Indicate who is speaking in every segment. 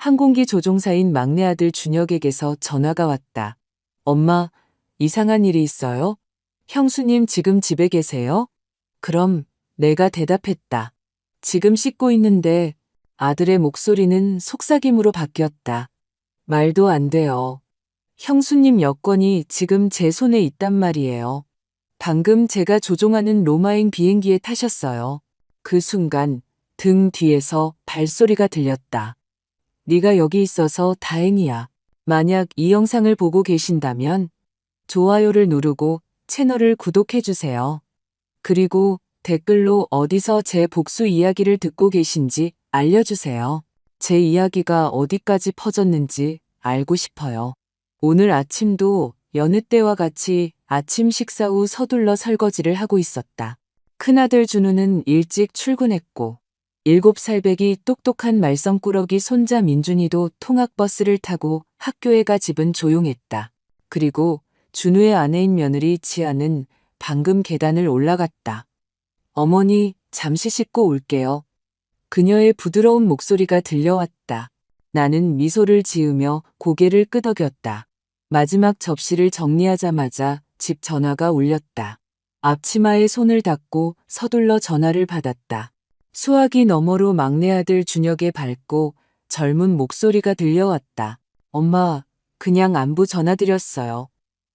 Speaker 1: 항공기 조종사인 막내 아들 준혁에게서 전화가 왔다. 엄마, 이상한 일이 있어요? 형수님 지금 집에 계세요? 그럼 내가 대답했다. 지금 씻고 있는데 아들의 목소리는 속삭임으로 바뀌었다. 말도 안 돼요. 형수님 여권이 지금 제 손에 있단 말이에요. 방금 제가 조종하는 로마행 비행기에 타셨어요. 그 순간 등 뒤에서 발소리가 들렸다. 네가 여기 있어서 다행이야. 만약 이 영상을 보고 계신다면 좋아요를 누르고 채널을 구독해주세요. 그리고 댓글로 어디서 제 복수 이야기를 듣고 계신지 알려주세요. 제 이야기가 어디까지 퍼졌는지 알고 싶어요. 오늘 아침도 여느 때와 같이 아침 식사 후 서둘러 설거지를 하고 있었다. 큰아들 준우는 일찍 출근했고 7살배기 똑똑한 말썽꾸러기 손자 민준이도 통학버스를 타고 학교에 가 집은 조용했다. 그리고 준우의 아내인 며느리 지아는 방금 계단을 올라갔다. 어머니, 잠시 씻고 올게요. 그녀의 부드러운 목소리가 들려왔다. 나는 미소를 지으며 고개를 끄덕였다. 마지막 접시를 정리하자마자 집 전화가 울렸다. 앞치마에 손을 닦고 서둘러 전화를 받았다. 수화기 너머로 막내 아들 준혁의 밝고 젊은 목소리가 들려왔다. 엄마, 그냥 안부 전화드렸어요.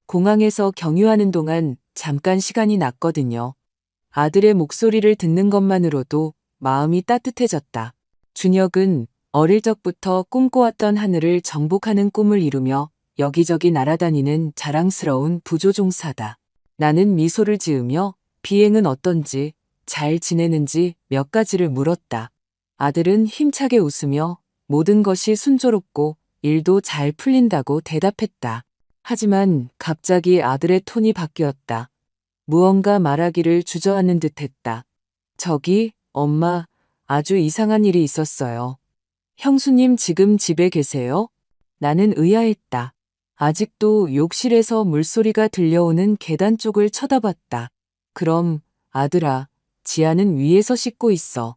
Speaker 1: 공항에서 경유하는 동안 잠깐 시간이 났거든요. 아들의 목소리를 듣는 것만으로도 마음이 따뜻해졌다. 준혁은 어릴 적부터 꿈꿔왔던 하늘을 정복하는 꿈을 이루며 여기저기 날아다니는 자랑스러운 부조종사다. 나는 미소를 지으며 비행은 어떤지, 잘 지내는지 몇 가지를 물었다. 아들은 힘차게 웃으며 모든 것이 순조롭고 일도 잘 풀린다고 대답했다. 하지만 갑자기 아들의 톤이 바뀌었다. 무언가 말하기를 주저하는 듯했다. 저기, 엄마, 아주 이상한 일이 있었어요. 형수님 지금 집에 계세요? 나는 의아했다. 아직도 욕실에서 물소리가 들려오는 계단 쪽을 쳐다봤다. 그럼, 아들아, 지아는 위에서 씻고 있어.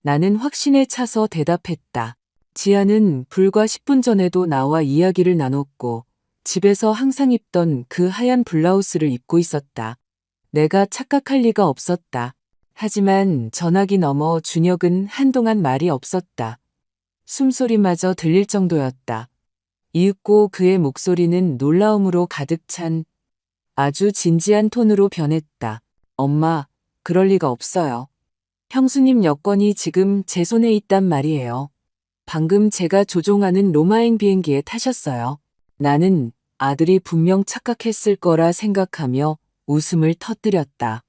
Speaker 1: 나는 확신에 차서 대답했다. 지아는 불과 10분 전에도 나와 이야기를 나눴고 집에서 항상 입던 그 하얀 블라우스를 입고 있었다. 내가 착각할 리가 없었다. 하지만 전화기 너머 준혁은 한동안 말이 없었다. 숨소리마저 들릴 정도였다. 이윽고 그의 목소리는 놀라움으로 가득 찬 아주 진지한 톤으로 변했다. 엄마, 그럴 리가 없어요. 형수님 여권이 지금 제 손에 있단 말이에요. 방금 제가 조종하는 로마행 비행기에 타셨어요. 나는 아들이 분명 착각했을 거라 생각하며 웃음을 터뜨렸다.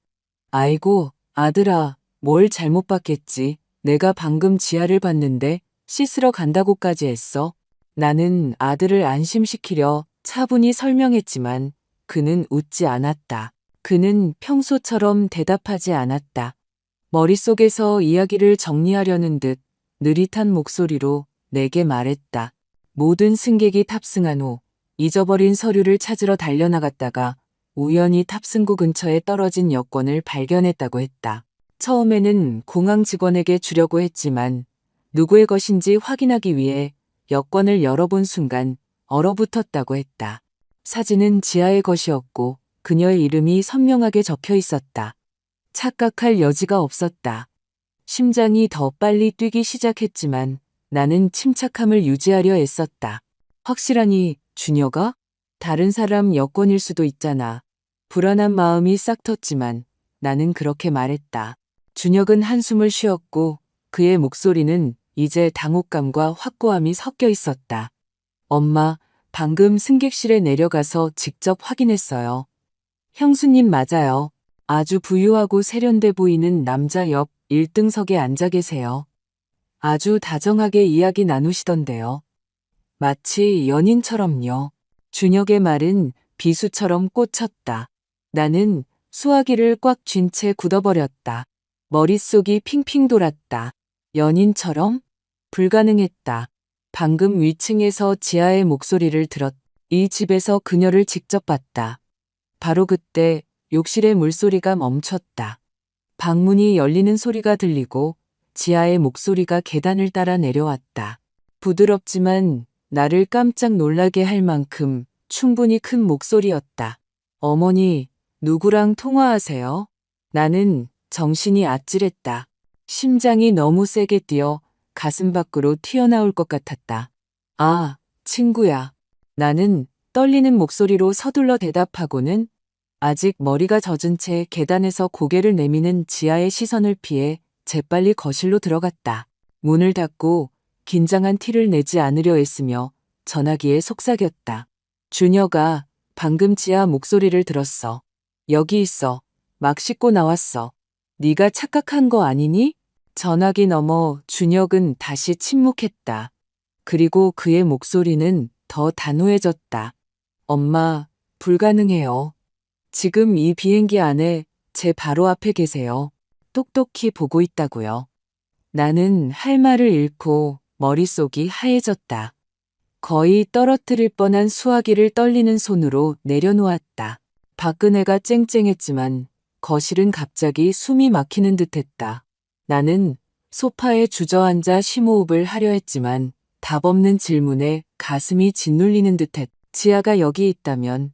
Speaker 1: 아이고, 아들아, 뭘 잘못 봤겠지. 내가 방금 지아를 봤는데 씻으러 간다고까지 했어. 나는 아들을 안심시키려 차분히 설명했지만 그는 웃지 않았다. 그는 평소처럼 대답하지 않았다. 머릿속에서 이야기를 정리하려는 듯 느릿한 목소리로 내게 말했다. 모든 승객이 탑승한 후 잊어버린 서류를 찾으러 달려나갔다가 우연히 탑승구 근처에 떨어진 여권을 발견했다고 했다. 처음에는 공항 직원에게 주려고 했지만 누구의 것인지 확인하기 위해 여권을 열어본 순간 얼어붙었다고 했다. 사진은 지아의 것이었고 그녀의 이름이 선명하게 적혀 있었다. 착각할 여지가 없었다. 심장이 더 빨리 뛰기 시작했지만 나는 침착함을 유지하려 애썼다. 확실하니 준혁아? 다른 사람 여권일 수도 있잖아. 불안한 마음이 싹 텄지만 나는 그렇게 말했다. 준혁은 한숨을 쉬었고 그의 목소리는 이제 당혹감과 확고함이 섞여 있었다. 엄마, 방금 승객실에 내려가서 직접 확인했어요. 형수님 맞아요. 아주 부유하고 세련돼 보이는 남자 옆 1등석에 앉아 계세요. 아주 다정하게 이야기 나누시던데요. 마치 연인처럼요. 준혁의 말은 비수처럼 꽂혔다. 나는 수화기를 꽉 쥔 채 굳어버렸다. 머릿속이 핑핑 돌았다. 연인처럼? 불가능했다. 방금 위층에서 지아의 목소리를 들었. 이 집에서 그녀를 직접 봤다. 바로 그때 욕실의 물소리가 멈췄다. 방문이 열리는 소리가 들리고 지아의 목소리가 계단을 따라 내려왔다. 부드럽지만 나를 깜짝 놀라게 할 만큼 충분히 큰 목소리였다. 어머니, 누구랑 통화하세요? 나는 정신이 아찔했다. 심장이 너무 세게 뛰어 가슴 밖으로 튀어나올 것 같았다. 아, 친구야. 나는 떨리는 목소리로 서둘러 대답하고는 아직 머리가 젖은 채 계단에서 고개를 내미는 지아의 시선을 피해 재빨리 거실로 들어갔다. 문을 닫고 긴장한 티를 내지 않으려 했으며 전화기에 속삭였다. 준혁아, 방금 지아 목소리를 들었어. 여기 있어. 막 씻고 나왔어. 네가 착각한 거 아니니? 전화기 너머 준혁은 다시 침묵했다. 그리고 그의 목소리는 더 단호해졌다. 엄마, 불가능해요. 지금 이 비행기 안에 제 바로 앞에 계세요. 똑똑히 보고 있다고요. 나는 할 말을 잃고 머릿속이 하얘졌다. 거의 떨어뜨릴 뻔한 수화기를 떨리는 손으로 내려놓았다. 밖은 해가 쨍쨍했지만 거실은 갑자기 숨이 막히는 듯했다. 나는 소파에 주저앉아 심호흡을 하려 했지만 답 없는 질문에 가슴이 짓눌리는 듯했다. 지아가 여기 있다면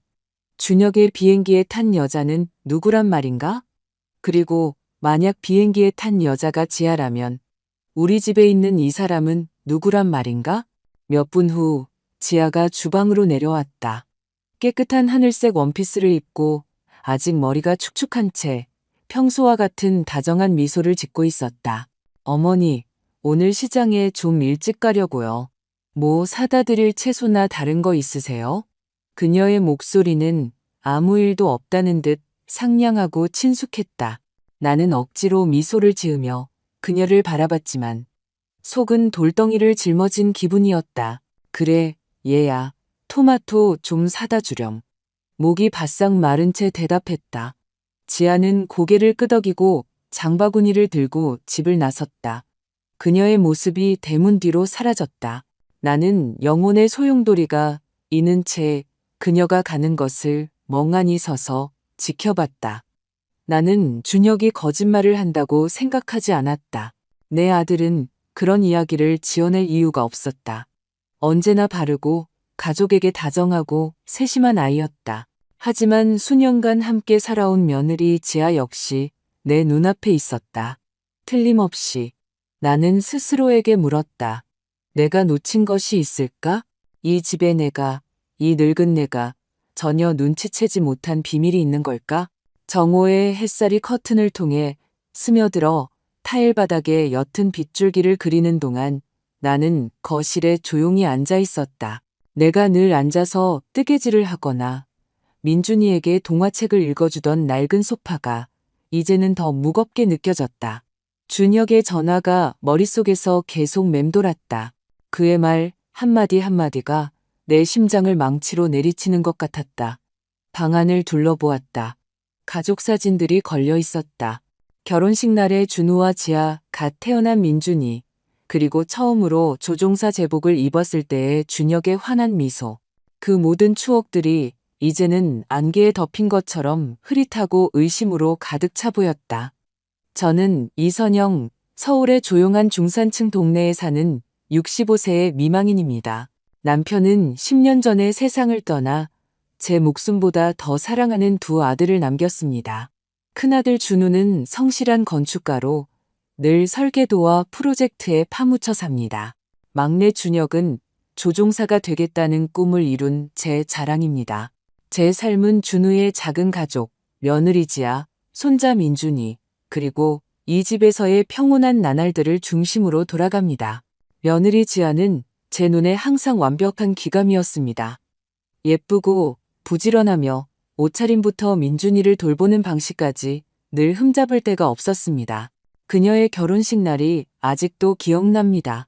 Speaker 1: 준혁의 비행기에 탄 여자는 누구란 말인가? 그리고 만약 비행기에 탄 여자가 지아라면 우리 집에 있는 이 사람은 누구란 말인가? 몇 분 후 지아가 주방으로 내려왔다. 깨끗한 하늘색 원피스를 입고 아직 머리가 축축한 채 평소와 같은 다정한 미소를 짓고 있었다. 어머니, 오늘 시장에 좀 일찍 가려고요. 뭐 사다 드릴 채소나 다른 거 있으세요? 그녀의 목소리는 아무 일도 없다는 듯 상냥하고 친숙했다. 나는 억지로 미소를 지으며 그녀를 바라봤지만 속은 돌덩이를 짊어진 기분이었다. 그래, 얘야. 토마토 좀 사다 주렴. 목이 바싹 마른 채 대답했다. 지아는 고개를 끄덕이고 장바구니를 들고 집을 나섰다. 그녀의 모습이 대문 뒤로 사라졌다. 나는 영혼의 소용돌이가 이는 채 그녀가 가는 것을 멍하니 서서 지켜봤다. 나는 준혁이 거짓말을 한다고 생각하지 않았다. 내 아들은 그런 이야기를 지어낼 이유가 없었다. 언제나 바르고 가족에게 다정하고 세심한 아이였다. 하지만 수년간 함께 살아온 며느리 지아 역시 내 눈앞에 있었다. 틀림없이. 나는 스스로에게 물었다. 내가 놓친 것이 있을까? 이 집에 내가, 이 늙은 내가 전혀 눈치채지 못한 비밀이 있는 걸까? 정오의 햇살이 커튼을 통해 스며들어 타일 바닥에 옅은 빗줄기를 그리는 동안 나는 거실에 조용히 앉아 있었다. 내가 늘 앉아서 뜨개질을 하거나 민준이에게 동화책을 읽어주던 낡은 소파가 이제는 더 무겁게 느껴졌다. 준혁의 전화가 머릿속에서 계속 맴돌았다. 그의 말 한마디 한마디가 내 심장을 망치로 내리치는 것 같았다. 방 안을 둘러보았다. 가족 사진들이 걸려 있었다. 결혼식 날에 준우와 지아, 갓 태어난 민준이, 그리고 처음으로 조종사 제복을 입었을 때의 준혁의 환한 미소. 그 모든 추억들이 이제는 안개에 덮인 것처럼 흐릿하고 의심으로 가득 차 보였다. 저는 이선영, 서울의 조용한 중산층 동네에 사는 65세의 미망인입니다. 남편은 10년 전에 세상을 떠나 제 목숨보다 더 사랑하는 두 아들을 남겼습니다. 큰아들 준우는 성실한 건축가로 늘 설계도와 프로젝트에 파묻혀 삽니다. 막내 준혁은 조종사가 되겠다는 꿈을 이룬 제 자랑입니다. 제 삶은 준우의 작은 가족, 며느리 지아, 손자 민준이, 그리고 이 집에서의 평온한 나날들을 중심으로 돌아갑니다. 며느리 지아는 제 눈에 항상 완벽한 귀감이었습니다. 예쁘고 부지런하며 옷차림부터 민준이를 돌보는 방식까지 늘 흠잡을 데가 없었습니다. 그녀의 결혼식 날이 아직도 기억납니다.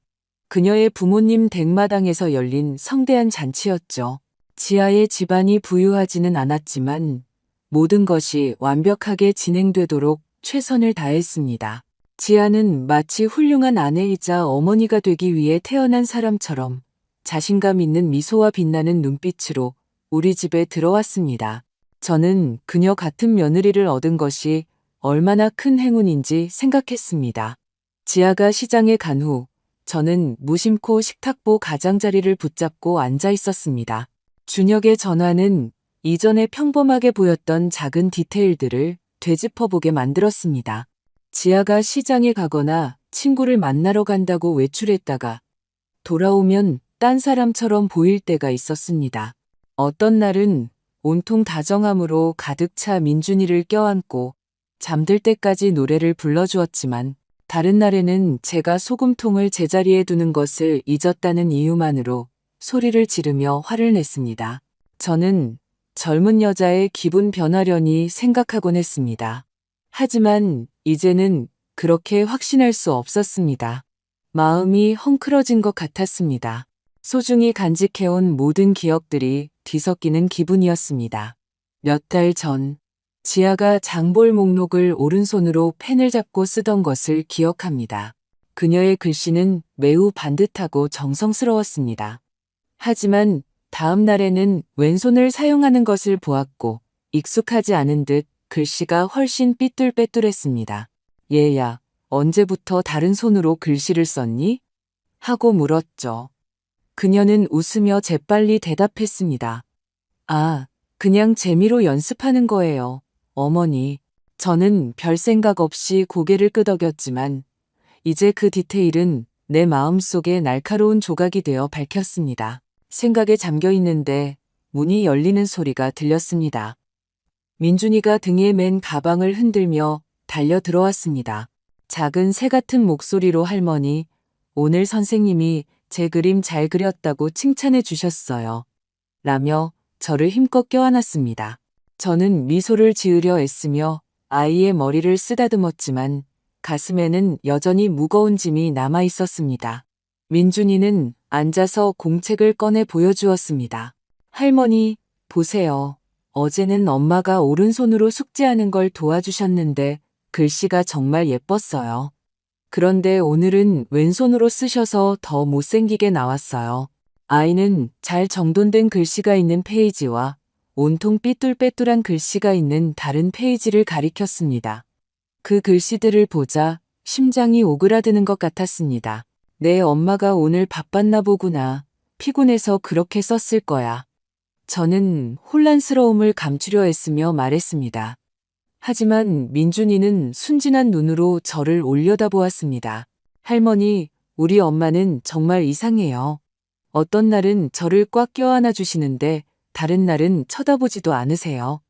Speaker 1: 그녀의 부모님 댁마당에서 열린 성대한 잔치였죠. 지아의 집안이 부유하지는 않았지만 모든 것이 완벽하게 진행되도록 최선을 다했습니다. 지아는 마치 훌륭한 아내이자 어머니가 되기 위해 태어난 사람처럼 자신감 있는 미소와 빛나는 눈빛으로 우리 집에 들어왔습니다. 저는 그녀 같은 며느리를 얻은 것이 얼마나 큰 행운인지 생각했습니다. 지아가 시장에 간 후 저는 무심코 식탁보 가장자리를 붙잡고 앉아 있었습니다. 준혁의 전화는 이전에 평범하게 보였던 작은 디테일들을 되짚어보게 만들었습니다. 지아가 시장에 가거나 친구를 만나러 간다고 외출했다가 돌아오면 딴 사람처럼 보일 때가 있었습니다. 어떤 날은 온통 다정함으로 가득 차 민준이를 껴안고 잠들 때까지 노래를 불러주었지만 다른 날에는 제가 소금통을 제자리에 두는 것을 잊었다는 이유만으로 소리를 지르며 화를 냈습니다. 저는 젊은 여자의 기분 변하려니 생각하곤 했습니다. 하지만 이제는 그렇게 확신할 수 없었습니다. 마음이 헝클어진 것 같았습니다. 소중히 간직해온 모든 기억들이 뒤섞이는 기분이었습니다. 몇 달 전, 지아가 장볼 목록을 오른손으로 펜을 잡고 쓰던 것을 기억합니다. 그녀의 글씨는 매우 반듯하고 정성스러웠습니다. 하지만 다음 날에는 왼손을 사용하는 것을 보았고 익숙하지 않은 듯 글씨가 훨씬 삐뚤빼뚤했습니다. 얘야, 언제부터 다른 손으로 글씨를 썼니? 하고 물었죠. 그녀는 웃으며 재빨리 대답했습니다. 아, 그냥 재미로 연습하는 거예요. 어머니, 저는 별 생각 없이 고개를 끄덕였지만 이제 그 디테일은 내 마음속에 날카로운 조각이 되어 밝혔습니다. 생각에 잠겨 있는데 문이 열리는 소리가 들렸습니다. 민준이가 등에 맨 가방을 흔들며 달려 들어왔습니다. 작은 새 같은 목소리로 할머니, 오늘 선생님이 제 그림 잘 그렸다고 칭찬해 주셨어요. 라며 저를 힘껏 껴안았습니다. 저는 미소를 지으려 애쓰며 아이의 머리를 쓰다듬었지만 가슴에는 여전히 무거운 짐이 남아 있었습니다. 민준이는 앉아서 공책을 꺼내 보여주었습니다. 할머니, 보세요. 어제는 엄마가 오른손으로 숙제하는 걸 도와주셨는데 글씨가 정말 예뻤어요. 그런데 오늘은 왼손으로 쓰셔서 더 못생기게 나왔어요. 아이는 잘 정돈된 글씨가 있는 페이지와 온통 삐뚤빼뚤한 글씨가 있는 다른 페이지를 가리켰습니다. 그 글씨들을 보자 심장이 오그라드는 것 같았습니다. 내 엄마가 오늘 바빴나 보구나. 피곤해서 그렇게 썼을 거야. 저는 혼란스러움을 감추려 했으며 말했습니다. 하지만 민준이는 순진한 눈으로 저를 올려다보았습니다. 할머니, 우리 엄마는 정말 이상해요. 어떤 날은 저를 꽉 껴안아 주시는데 다른 날은 쳐다보지도 않으세요.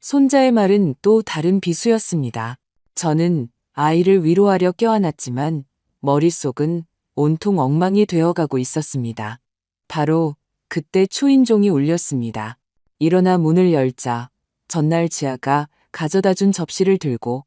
Speaker 1: 손자의 말은 또 다른 비수였습니다. 저는 아이를 위로하려 껴안았지만 머릿속은 온통 엉망이 되어가고 있었습니다. 바로 그때 초인종이 울렸습니다. 일어나 문을 열자 전날 지아가 가져다 준 접시를 들고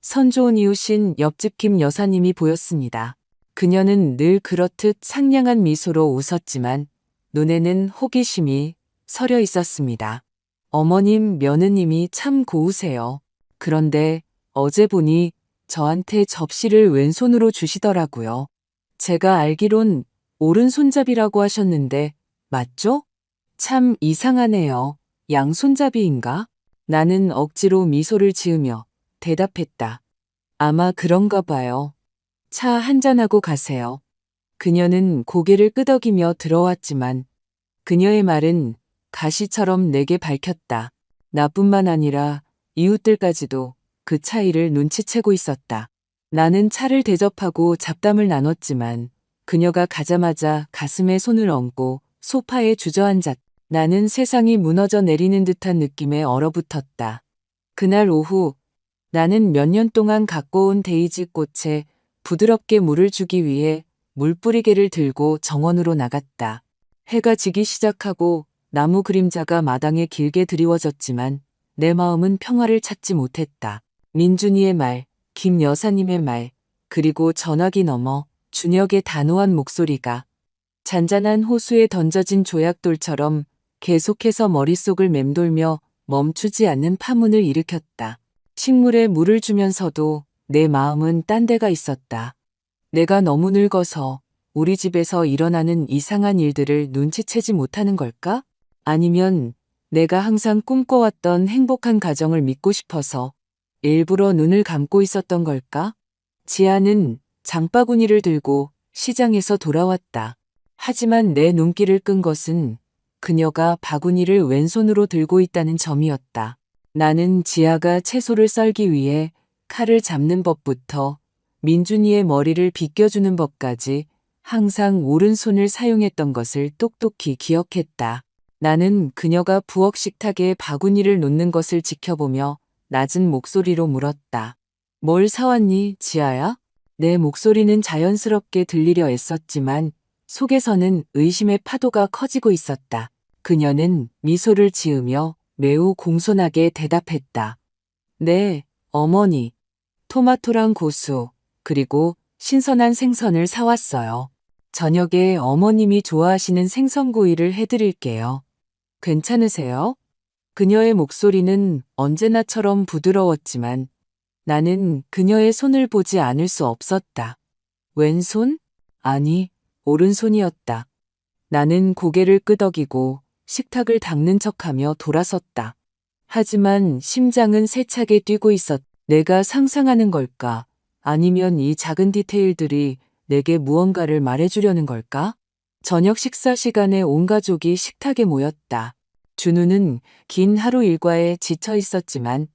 Speaker 1: 선 좋은 이웃인 옆집 김 여사님이 보였습니다. 그녀는 늘 그렇듯 상냥한 미소로 웃었지만 눈에는 호기심이 서려 있었습니다. 어머님, 며느님이 참 고우세요. 그런데 어제 보니 저한테 접시를 왼손으로 주시더라고요. 제가 알기론 오른손잡이라고 하셨는데 맞죠? 참 이상하네요. 양손잡이인가? 나는 억지로 미소를 지으며 대답했다. 아마 그런가 봐요. 차 한잔하고 가세요. 그녀는 고개를 끄덕이며 들어왔지만 그녀의 말은 가시처럼 내게 밝혔다. 나뿐만 아니라 이웃들까지도 그 차이를 눈치채고 있었다. 나는 차를 대접하고 잡담을 나눴지만 그녀가 가자마자 가슴에 손을 얹고 소파에 주저앉았다. 나는 세상이 무너져 내리는 듯한 느낌에 얼어붙었다. 그날 오후 나는 몇 년 동안 갖고 온 데이지 꽃에 부드럽게 물을 주기 위해 물뿌리개를 들고 정원으로 나갔다. 해가 지기 시작하고 나무 그림자가 마당에 길게 드리워졌지만 내 마음은 평화를 찾지 못했다. 민준이의 말, 김 여사님의 말, 그리고 전화기 너머 준혁의 단호한 목소리가 잔잔한 호수에 던져진 조약돌처럼 계속해서 머릿속을 맴돌며 멈추지 않는 파문을 일으켰다. 식물에 물을 주면서도 내 마음은 딴 데가 있었다. 내가 너무 늙어서 우리 집에서 일어나는 이상한 일들을 눈치채지 못하는 걸까? 아니면 내가 항상 꿈꿔왔던 행복한 가정을 믿고 싶어서 일부러 눈을 감고 있었던 걸까? 지아는 장바구니를 들고 시장에서 돌아왔다. 하지만 내 눈길을 끈 것은 그녀가 바구니를 왼손으로 들고 있다는 점이었다. 나는 지아가 채소를 썰기 위해 칼을 잡는 법부터 민준이의 머리를 빗겨주는 법까지 항상 오른손을 사용했던 것을 똑똑히 기억했다. 나는 그녀가 부엌 식탁에 바구니를 놓는 것을 지켜보며 낮은 목소리로 물었다. 뭘 사왔니, 지아야? 내 목소리는 자연스럽게 들리려 애썼지만 속에서는 의심의 파도가 커지고 있었다. 그녀는 미소를 지으며 매우 공손하게 대답했다. 네, 어머니. 토마토랑 고수, 그리고 신선한 생선을 사왔어요. 저녁에 어머님이 좋아하시는 생선구이를 해드릴게요. 괜찮으세요? 그녀의 목소리는 언제나처럼 부드러웠지만 나는 그녀의 손을 보지 않을 수 없었다. 왼손? 아니, 오른손이었다. 나는 고개를 끄덕이고 식탁을 닦는 척하며 돌아섰다. 하지만 심장은 세차게 뛰고 있었다. 내가 상상하는 걸까? 아니면 이 작은 디테일들이 내게 무언가를 말해주려는 걸까? 저녁 식사 시간에 온 가족이 식탁에 모였다. 준우는 긴 하루 일과에 지쳐 있었지만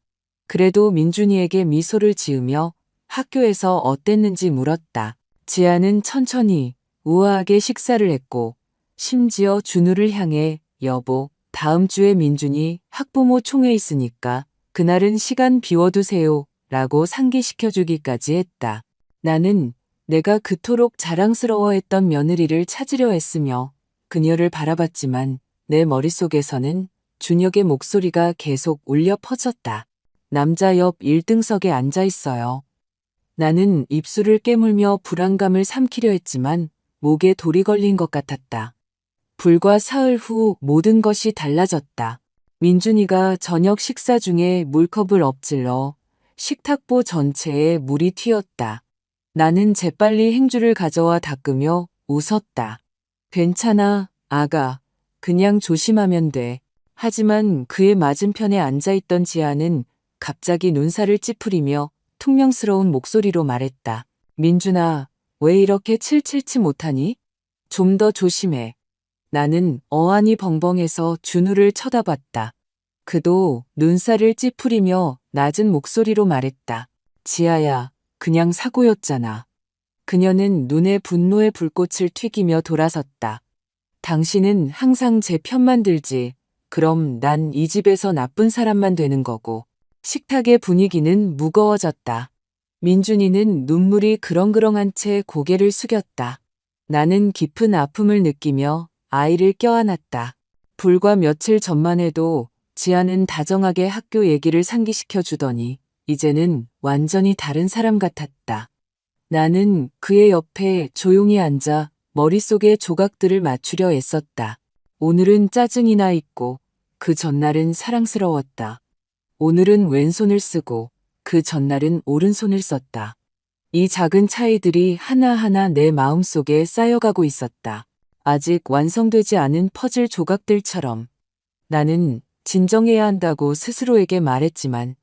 Speaker 1: 그래도 민준이에게 미소를 지으며 학교에서 어땠는지 물었다. 지아는 천천히 우아하게 식사를 했고 심지어 준우를 향해 여보, 다음 주에 민준이 학부모 총회 있으니까 그날은 시간 비워두세요 라고 상기시켜주기까지 했다. 나는 내가 그토록 자랑스러워했던 며느리를 찾으려 했으며 그녀를 바라봤지만 내 머릿속에서는 준혁의 목소리가 계속 울려 퍼졌다. 남자 옆 1등석에 앉아 있어요. 나는 입술을 깨물며 불안감을 삼키려 했지만 목에 돌이 걸린 것 같았다. 불과 사흘 후 모든 것이 달라졌다. 민준이가 저녁 식사 중에 물컵을 엎질러 식탁보 전체에 물이 튀었다. 나는 재빨리 행주를 가져와 닦으며 웃었다. 괜찮아, 아가. 그냥 조심하면 돼. 하지만 그의 맞은편에 앉아있던 지아는 갑자기 눈살을 찌푸리며 퉁명스러운 목소리로 말했다. 민준아, 왜 이렇게 칠칠치 못하니? 좀 더 조심해. 나는 어안이 벙벙해서 준우를 쳐다봤다. 그도 눈살을 찌푸리며 낮은 목소리로 말했다. 지아야, 그냥 사고였잖아. 그녀는 눈에 분노의 불꽃을 튀기며 돌아섰다. 당신은 항상 제 편만 들지. 그럼 난 이 집에서 나쁜 사람만 되는 거고. 식탁의 분위기는 무거워졌다. 민준이는 눈물이 그렁그렁한 채 고개를 숙였다. 나는 깊은 아픔을 느끼며 아이를 껴안았다. 불과 며칠 전만 해도 지아는 다정하게 학교 얘기를 상기시켜 주더니 이제는 완전히 다른 사람 같았다. 나는 그의 옆에 조용히 앉아 머릿속의 조각들을 맞추려 애썼다. 오늘은 짜증이 나 있고 그 전날은 사랑스러웠다. 오늘은 왼손을 쓰고 그 전날은 오른손을 썼다. 이 작은 차이들이 하나하나 내 마음속에 쌓여가고 있었다. 아직 완성되지 않은 퍼즐 조각들처럼. 나는 진정해야 한다고 스스로에게 말했지만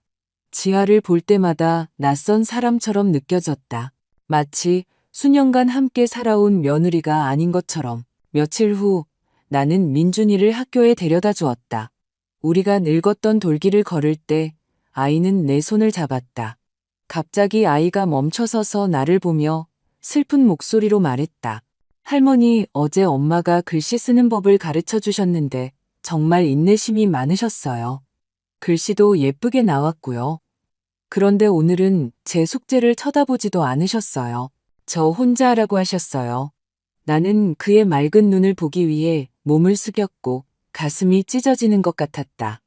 Speaker 1: 지아를 볼 때마다 낯선 사람처럼 느껴졌다. 마치 수년간 함께 살아온 며느리가 아닌 것처럼. 며칠 후 나는 민준이를 학교에 데려다 주었다. 우리가 늙었던 돌길을 걸을 때 아이는 내 손을 잡았다. 갑자기 아이가 멈춰서서 나를 보며 슬픈 목소리로 말했다. 할머니, 어제 엄마가 글씨 쓰는 법을 가르쳐 주셨는데 정말 인내심이 많으셨어요. 글씨도 예쁘게 나왔고요. 그런데 오늘은 제 숙제를 쳐다보지도 않으셨어요. 저 혼자 하라고 하셨어요. 나는 그의 맑은 눈을 보기 위해 몸을 숙였고 가슴이 찢어지는 것 같았다.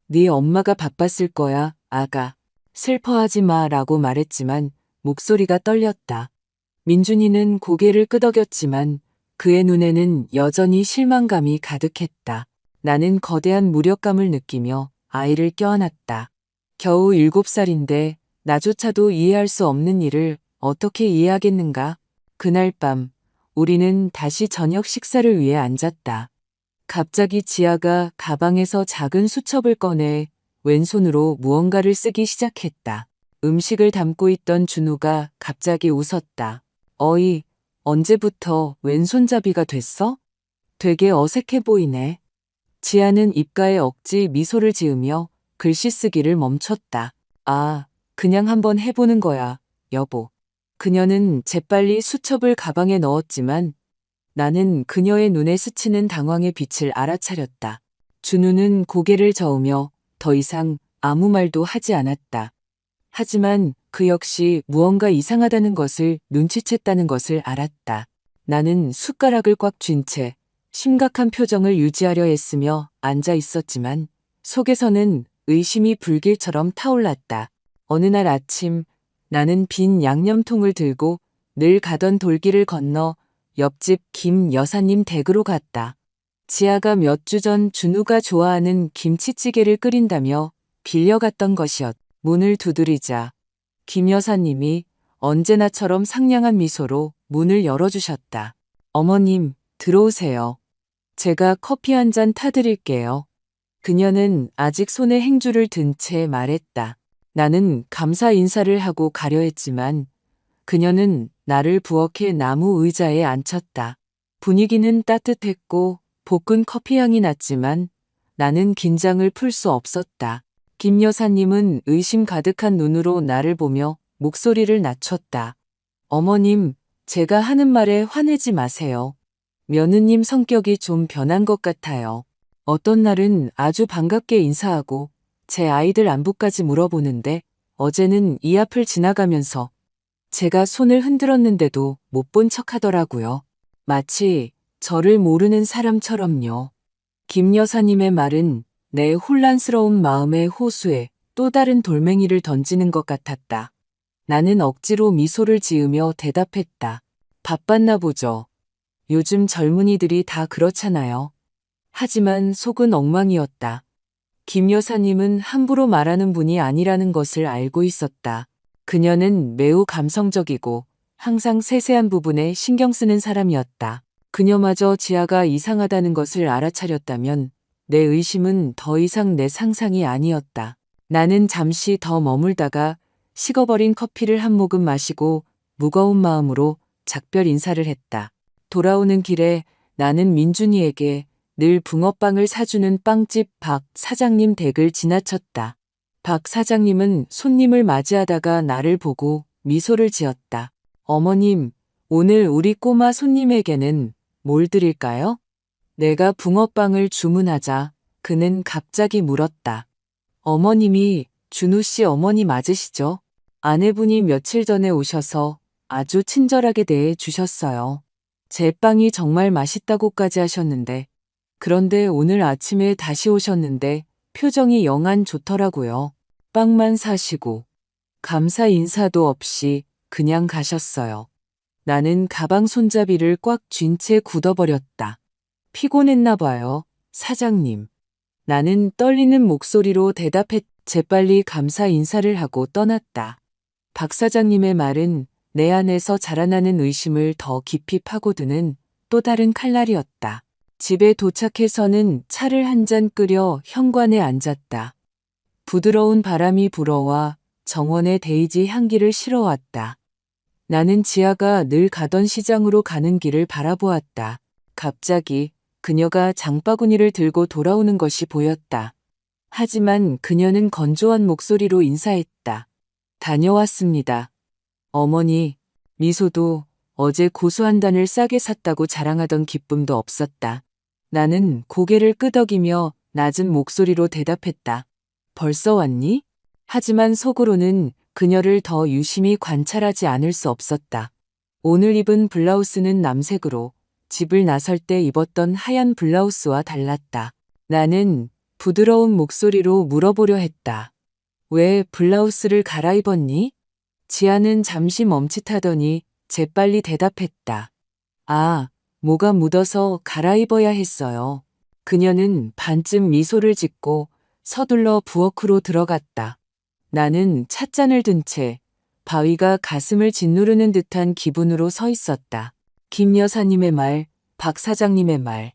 Speaker 1: 네 엄마가 바빴을 거야, 아가. 슬퍼하지 마 라고 말했지만 목소리가 떨렸다. 민준이는 고개를 끄덕였지만 그의 눈에는 여전히 실망감이 가득했다. 나는 거대한 무력감을 느끼며 아이를 껴안았다. 겨우 7살인데 나조차도 이해할 수 없는 일을 어떻게 이해하겠는가? 그날 밤 우리는 다시 저녁 식사를 위해 앉았다. 갑자기 지아가 가방에서 작은 수첩을 꺼내 왼손으로 무언가를 쓰기 시작했다. 음식을 담고 있던 준우가 갑자기 웃었다. 어이, 언제부터 왼손잡이가 됐어? 되게 어색해 보이네. 지아는 입가에 억지 미소를 지으며 글씨 쓰기를 멈췄다. 아, 그냥 한번 해보는 거야, 여보. 그녀는 재빨리 수첩을 가방에 넣었지만 나는 그녀의 눈에 스치는 당황의 빛을 알아차렸다. 준우는 고개를 저으며 더 이상 아무 말도 하지 않았다. 하지만 그 역시 무언가 이상하다는 것을 눈치챘다는 것을 알았다. 나는 숟가락을 꽉 쥔 채 심각한 표정을 유지하려 했으며 앉아 있었지만 속에서는 의심이 불길처럼 타올랐다. 어느 날 아침 나는 빈 양념통을 들고 늘 가던 돌길을 건너 옆집 김 여사님 댁으로 갔다. 지아가 몇 주 전 준우가 좋아하는 김치찌개를 끓인다며 빌려갔던 것이었다. 문을 두드리자 김 여사님이 언제나처럼 상냥한 미소로 문을 열어주셨다. 어머님, 들어오세요. 제가 커피 한 잔 타드릴게요. 그녀는 아직 손에 행주를 든 채 말했다. 나는 감사 인사를 하고 가려 했지만 그녀는 나를 부엌의 나무 의자에 앉혔다. 분위기는 따뜻했고 볶은 커피 향이 났지만 나는 긴장을 풀 수 없었다. 김 여사님은 의심 가득한 눈으로 나를 보며 목소리를 낮췄다. 어머님, 제가 하는 말에 화내지 마세요. 며느님 성격이 좀 변한 것 같아요. 어떤 날은 아주 반갑게 인사하고 제 아이들 안부까지 물어보는데 어제는 이 앞을 지나가면서 제가 손을 흔들었는데도 못 본 척 하더라고요. 마치 저를 모르는 사람처럼요. 김 여사님의 말은 내 혼란스러운 마음의 호수에 또 다른 돌멩이를 던지는 것 같았다. 나는 억지로 미소를 지으며 대답했다. 바빴나 보죠. 요즘 젊은이들이 다 그렇잖아요. 하지만 속은 엉망이었다. 김 여사님은 함부로 말하는 분이 아니라는 것을 알고 있었다. 그녀는 매우 감성적이고 항상 세세한 부분에 신경 쓰는 사람이었다. 그녀마저 지아가 이상하다는 것을 알아차렸다면 내 의심은 더 이상 내 상상이 아니었다. 나는 잠시 더 머물다가 식어버린 커피를 한 모금 마시고 무거운 마음으로 작별 인사를 했다. 돌아오는 길에 나는 민준이에게 늘 붕어빵을 사주는 빵집 박 사장님 댁을 지나쳤다. 박 사장님은 손님을 맞이하다가 나를 보고 미소를 지었다. 어머님, 오늘 우리 꼬마 손님에게는 뭘 드릴까요? 내가 붕어빵을 주문하자 그는 갑자기 물었다. 어머님이 준우 씨 어머니 맞으시죠? 아내분이 며칠 전에 오셔서 아주 친절하게 대해 주셨어요. 제 빵이 정말 맛있다고까지 하셨는데 그런데 오늘 아침에 다시 오셨는데 표정이 영 안 좋더라고요. 빵만 사시고 감사 인사도 없이 그냥 가셨어요. 나는 가방 손잡이를 꽉 쥔 채 굳어버렸다. 피곤했나 봐요, 사장님. 나는 떨리는 목소리로 재빨리 감사 인사를 하고 떠났다. 박 사장님의 말은 내 안에서 자라나는 의심을 더 깊이 파고드는 또 다른 칼날이었다. 집에 도착해서는 차를 한 잔 끓여 현관에 앉았다. 부드러운 바람이 불어와 정원의 데이지 향기를 실어왔다. 나는 지아가 늘 가던 시장으로 가는 길을 바라보았다. 갑자기 그녀가 장바구니를 들고 돌아오는 것이 보였다. 하지만 그녀는 건조한 목소리로 인사했다. 다녀왔습니다. 어머니, 미소도 어제 고수 한 단을 싸게 샀다고 자랑하던 기쁨도 없었다. 나는 고개를 끄덕이며 낮은 목소리로 대답했다. 벌써 왔니? 하지만 속으로는 그녀를 더 유심히 관찰하지 않을 수 없었다. 오늘 입은 블라우스는 남색으로 집을 나설 때 입었던 하얀 블라우스와 달랐다. 나는 부드러운 목소리로 물어보려 했다. 왜 블라우스를 갈아입었니? 지아는 잠시 멈칫하더니 재빨리 대답했다. 아, 뭐가 묻어서 갈아입어야 했어요. 그녀는 반쯤 미소를 짓고 서둘러 부엌으로 들어갔다. 나는 찻잔을 든 채 바위가 가슴을 짓누르는 듯한 기분으로 서 있었다. 김 여사님의 말, 박 사장님의 말,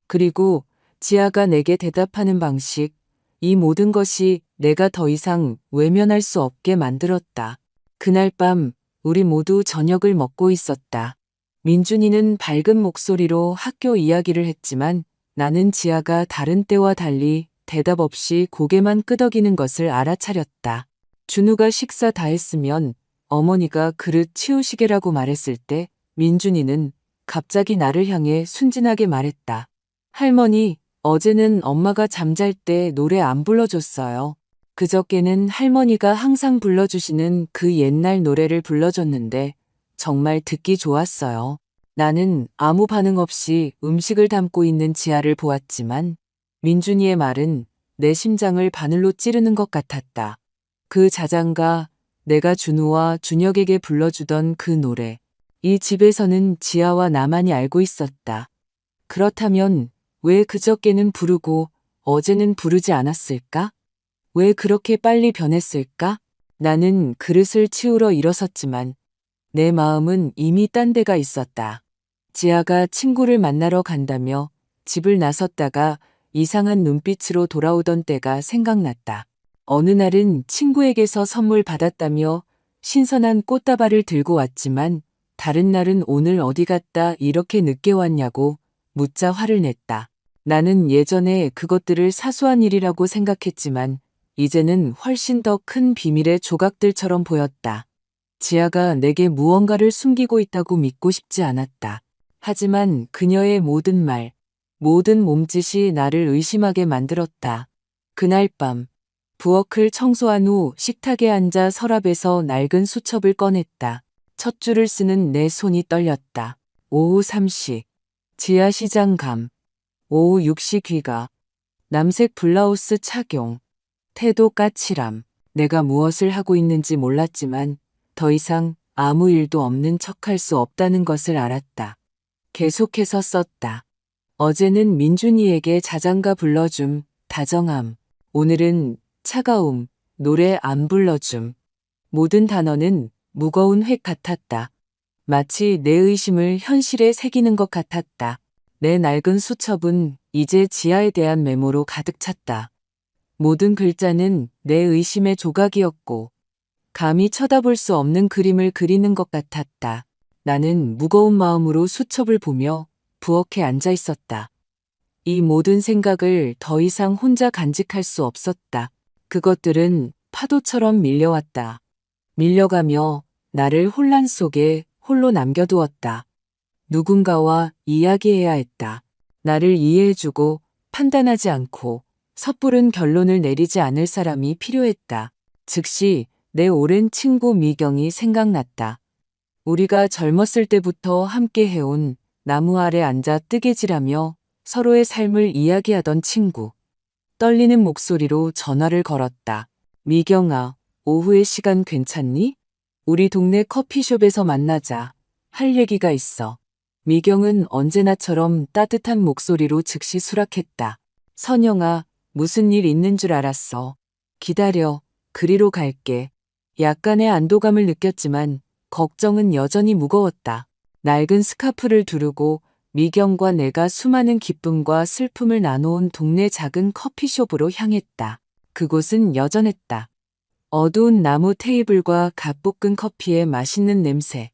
Speaker 1: 그리고 지아가 내게 대답하는 방식, 이 모든 것이 내가 더 이상 외면할 수 없게 만들었다. 그날 밤 우리 모두 저녁을 먹고 있었다. 민준이는 밝은 목소리로 학교 이야기를 했지만 나는 지아가 다른 때와 달리 대답 없이 고개만 끄덕이는 것을 알아차렸다. 준우가 식사 다 했으면 어머니가 그릇 치우시게라고 말했을 때 민준이는 갑자기 나를 향해 순진하게 말했다. 할머니, 어제는 엄마가 잠잘 때 노래 안 불러줬어요. 그저께는 할머니가 항상 불러주시는 그 옛날 노래를 불러줬는데 정말 듣기 좋았어요. 나는 아무 반응 없이 음식을 담고 있는 지아를 보았지만 민준이의 말은 내 심장을 바늘로 찌르는 것 같았다. 그 자장가, 내가 준우와 준혁에게 불러주던 그 노래. 이 집에서는 지아와 나만이 알고 있었다. 그렇다면 왜 그저께는 부르고 어제는 부르지 않았을까? 왜 그렇게 빨리 변했을까? 나는 그릇을 치우러 일어섰지만 내 마음은 이미 딴 데가 있었다. 지아가 친구를 만나러 간다며 집을 나섰다가 이상한 눈빛으로 돌아오던 때가 생각났다. 어느 날은 친구에게서 선물 받았다며 신선한 꽃다발을 들고 왔지만 다른 날은 오늘 어디 갔다 이렇게 늦게 왔냐고 묻자 화를 냈다. 나는 예전에 그것들을 사소한 일이라고 생각했지만 이제는 훨씬 더 큰 비밀의 조각들처럼 보였다. 지아가 내게 무언가를 숨기고 있다고 믿고 싶지 않았다. 하지만 그녀의 모든 말, 모든 몸짓이 나를 의심하게 만들었다. 그날 밤, 부엌을 청소한 후 식탁에 앉아 서랍에서 낡은 수첩을 꺼냈다. 첫 줄을 쓰는 내 손이 떨렸다. 오후 3시, 지하 시장 감, 오후 6시 귀가, 남색 블라우스 착용, 태도 까칠함. 내가 무엇을 하고 있는지 몰랐지만 더 이상 아무 일도 없는 척할 수 없다는 것을 알았다. 계속해서 썼다. 어제는 민준이에게 자장가 불러줌, 다정함. 오늘은 차가움, 노래 안 불러줌. 모든 단어는 무거운 획 같았다. 마치 내 의심을 현실에 새기는 것 같았다. 내 낡은 수첩은 이제 지하에 대한 메모로 가득 찼다. 모든 글자는 내 의심의 조각이었고 감히 쳐다볼 수 없는 그림을 그리는 것 같았다. 나는 무거운 마음으로 수첩을 보며 부엌에 앉아 있었다. 이 모든 생각을 더 이상 혼자 간직할 수 없었다. 그것들은 파도처럼 밀려왔다. 밀려가며 나를 혼란 속에 홀로 남겨두었다. 누군가와 이야기해야 했다. 나를 이해해주고 판단하지 않고 섣부른 결론을 내리지 않을 사람이 필요했다. 즉시 내 오랜 친구 미경이 생각났다. 우리가 젊었을 때부터 함께 해온 나무 아래 앉아 뜨개질하며 서로의 삶을 이야기하던 친구. 떨리는 목소리로 전화를 걸었다. 미경아, 오후에 시간 괜찮니? 우리 동네 커피숍에서 만나자. 할 얘기가 있어. 미경은 언제나처럼 따뜻한 목소리로 즉시 수락했다. 선영아, 무슨 일 있는 줄 알았어. 기다려, 그리로 갈게. 약간의 안도감을 느꼈지만 걱정은 여전히 무거웠다. 낡은 스카프를 두르고 미경과 내가 수많은 기쁨과 슬픔을 나눠온 동네 작은 커피숍으로 향했다. 그곳은 여전했다. 어두운 나무 테이블과 갓 볶은 커피의 맛있는 냄새.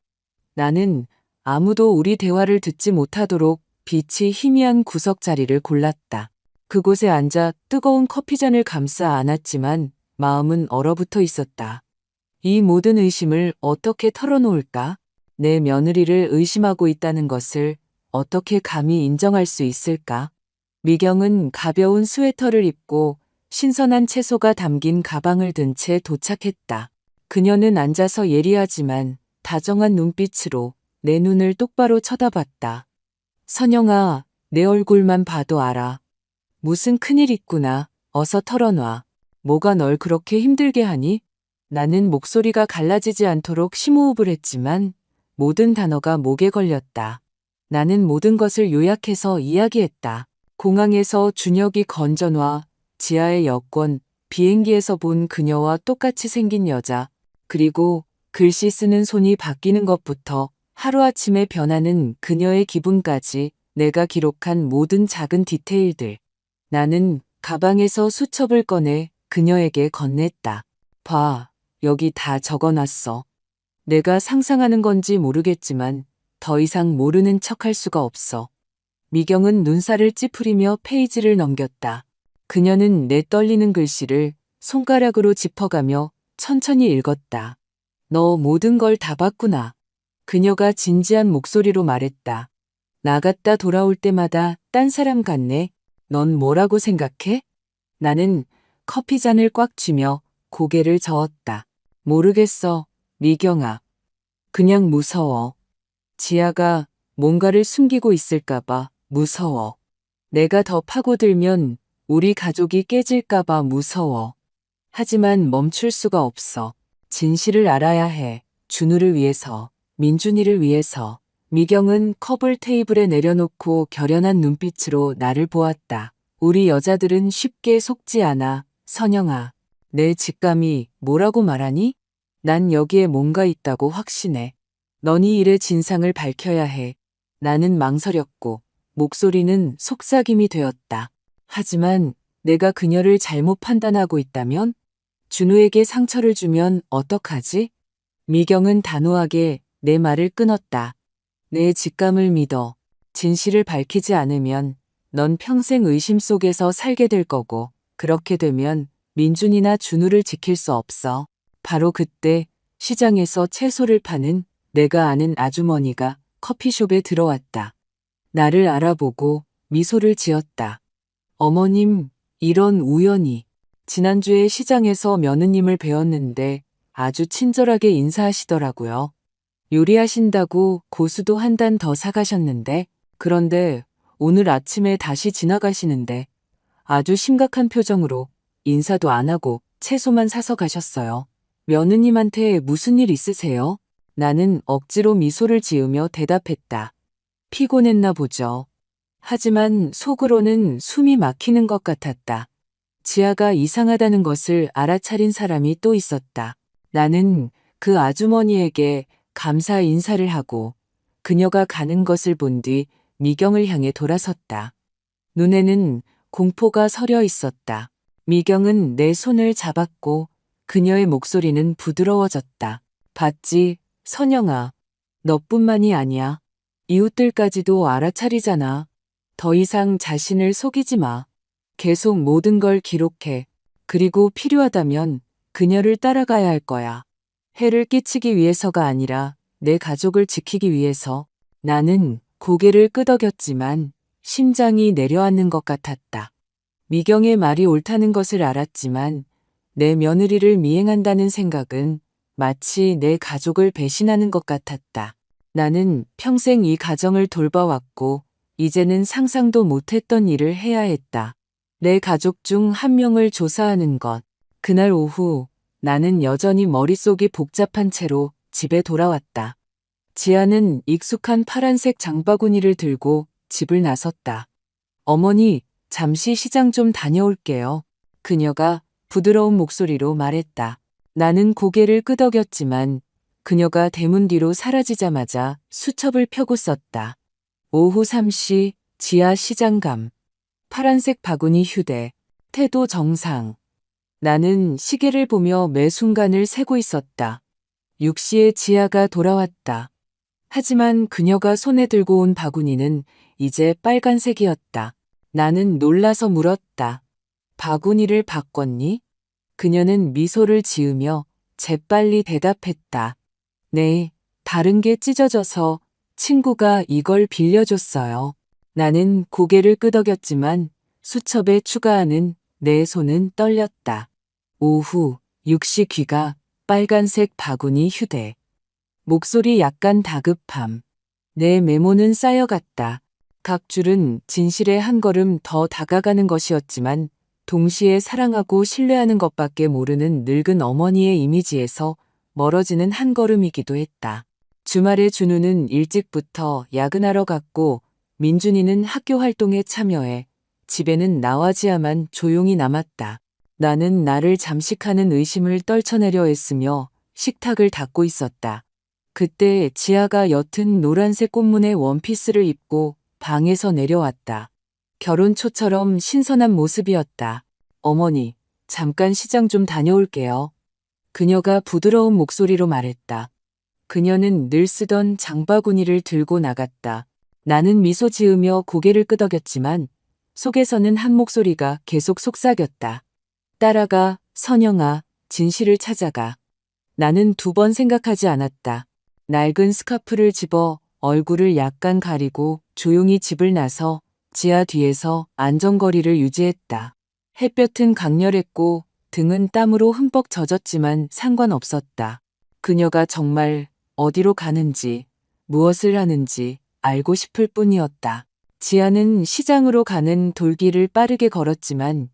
Speaker 1: 나는 아무도 우리 대화를 듣지 못하도록 빛이 희미한 구석 자리를 골랐다. 그곳에 앉아 뜨거운 커피잔을 감싸 안았지만 마음은 얼어붙어 있었다. 이 모든 의심을 어떻게 털어놓을까? 내 며느리를 의심하고 있다는 것을 어떻게 감히 인정할 수 있을까? 미경은 가벼운 스웨터를 입고 신선한 채소가 담긴 가방을 든 채 도착했다. 그녀는 앉아서 예리하지만 다정한 눈빛으로 내 눈을 똑바로 쳐다봤다. 선영아, 내 얼굴만 봐도 알아. 무슨 큰일 있구나. 어서 털어놔. 뭐가 널 그렇게 힘들게 하니? 나는 목소리가 갈라지지 않도록 심호흡을 했지만 모든 단어가 목에 걸렸다. 나는 모든 것을 요약해서 이야기했다. 공항에서 준혁이 건전와 지하의 여권, 비행기에서 본 그녀와 똑같이 생긴 여자, 그리고 글씨 쓰는 손이 바뀌는 것부터 하루아침에 변하는 그녀의 기분까지 내가 기록한 모든 작은 디테일들. 나는 가방에서 수첩을 꺼내 그녀에게 건넸다. 봐, 여기 다 적어놨어. 내가 상상하는 건지 모르겠지만 더 이상 모르는 척할 수가 없어. 미경은 눈살을 찌푸리며 페이지를 넘겼다. 그녀는 내 떨리는 글씨를 손가락으로 짚어가며 천천히 읽었다. 너 모든 걸 다 봤구나. 그녀가 진지한 목소리로 말했다. 나갔다 돌아올 때마다 딴 사람 같네. 넌 뭐라고 생각해? 나는 커피잔을 꽉 쥐며 고개를 저었다. 모르겠어, 미경아. 그냥 무서워. 지아가 뭔가를 숨기고 있을까봐 무서워. 내가 더 파고들면 우리 가족이 깨질까봐 무서워. 하지만 멈출 수가 없어. 진실을 알아야 해. 준우를 위해서, 민준이를 위해서. 미경은 컵을 테이블에 내려놓고 결연한 눈빛으로 나를 보았다. 우리 여자들은 쉽게 속지 않아, 선영아. 내 직감이 뭐라고 말하니? 난 여기에 뭔가 있다고 확신해. 넌 이 일의 진상을 밝혀야 해. 나는 망설였고 목소리는 속삭임이 되었다. 하지만 내가 그녀를 잘못 판단하고 있다면? 준우에게 상처를 주면 어떡하지? 미경은 단호하게 내 말을 끊었다. 내 직감을 믿어. 진실을 밝히지 않으면 넌 평생 의심 속에서 살게 될 거고 그렇게 되면 민준이나 준우를 지킬 수 없어. 바로 그때 시장에서 채소를 파는 내가 아는 아주머니가 커피숍에 들어왔다. 나를 알아보고 미소를 지었다. 어머님, 이런 우연이. 지난주에 시장에서 며느님을 뵈었는데 아주 친절하게 인사하시더라고요. 요리하신다고 고수도 한 단 더 사가셨는데 그런데 오늘 아침에 다시 지나가시는데 아주 심각한 표정으로 인사도 안 하고 채소만 사서 가셨어요. 며느님한테 무슨 일 있으세요? 나는 억지로 미소를 지으며 대답했다. 피곤했나 보죠. 하지만 속으로는 숨이 막히는 것 같았다. 지아가 이상하다는 것을 알아차린 사람이 또 있었다. 나는 그 아주머니에게 감사 인사를 하고 그녀가 가는 것을 본 뒤 미경을 향해 돌아섰다. 눈에는 공포가 서려 있었다. 미경은 내 손을 잡았고 그녀의 목소리는 부드러워졌다. 봤지, 선영아. 너뿐만이 아니야. 이웃들까지도 알아차리잖아. 더 이상 자신을 속이지 마. 계속 모든 걸 기록해. 그리고 필요하다면 그녀를 따라가야 할 거야. 해를 끼치기 위해서가 아니라 내 가족을 지키기 위해서. 나는 고개를 끄덕였지만 심장이 내려앉는 것 같았다. 미경의 말이 옳다는 것을 알았지만 내 며느리를 미행한다는 생각은 마치 내 가족을 배신하는 것 같았다. 나는 평생 이 가정을 돌봐왔고 이제는 상상도 못했던 일을 해야 했다. 내 가족 중 한 명을 조사하는 것. 그날 오후 나는 여전히 머릿속이 복잡한 채로 집에 돌아왔다. 지아는 익숙한 파란색 장바구니를 들고 집을 나섰다. 어머니, 잠시 시장 좀 다녀올게요. 그녀가 부드러운 목소리로 말했다. 나는 고개를 끄덕였지만 그녀가 대문 뒤로 사라지자마자 수첩을 펴고 썼다. 오후 3시 지하 시장감. 파란색 바구니 휴대. 태도 정상. 나는 시계를 보며 매 순간을 세고 있었다. 6시에 지아가 돌아왔다. 하지만 그녀가 손에 들고 온 바구니는 이제 빨간색이었다. 나는 놀라서 물었다. 바구니를 바꿨니? 그녀는 미소를 지으며 재빨리 대답했다. 네, 다른 게 찢어져서 친구가 이걸 빌려줬어요. 나는 고개를 끄덕였지만 수첩에 추가하는 내 손은 떨렸다. 오후 6시 귀가 빨간색 바구니 휴대. 목소리 약간 다급함. 내 메모는 쌓여갔다. 각 줄은 진실에 한 걸음 더 다가가는 것이었지만 동시에 사랑하고 신뢰하는 것밖에 모르는 늙은 어머니의 이미지에서 멀어지는 한 걸음이기도 했다. 주말에 준우는 일찍부터 야근하러 갔고 민준이는 학교 활동에 참여해 집에는 나와 지아만 조용히 남았다. 나는 나를 잠식하는 의심을 떨쳐내려 했으며 식탁을 닦고 있었다. 그때 지아가 옅은 노란색 꽃무늬 원피스를 입고 방에서 내려왔다. 결혼 초처럼 신선한 모습이었다. 어머니, 잠깐 시장 좀 다녀올게요. 그녀가 부드러운 목소리로 말했다. 그녀는 늘 쓰던 장바구니를 들고 나갔다. 나는 미소 지으며 고개를 끄덕였지만 속에서는 한 목소리가 계속 속삭였다. 따라가, 선영아, 진실을 찾아가. 나는 2번 생각하지 않았다. 낡은 스카프를 집어 얼굴을 약간 가리고 조용히 집을 나서 지하 뒤에서 안전거리를 유지했다. 햇볕은 강렬했고 등은 땀으로 흠뻑 젖었지만 상관없었다. 그녀가 정말 어디로 가는지, 무엇을 하는지 알고 싶을 뿐이었다. 지아는 시장으로 가는 돌길을 빠르게 걸었지만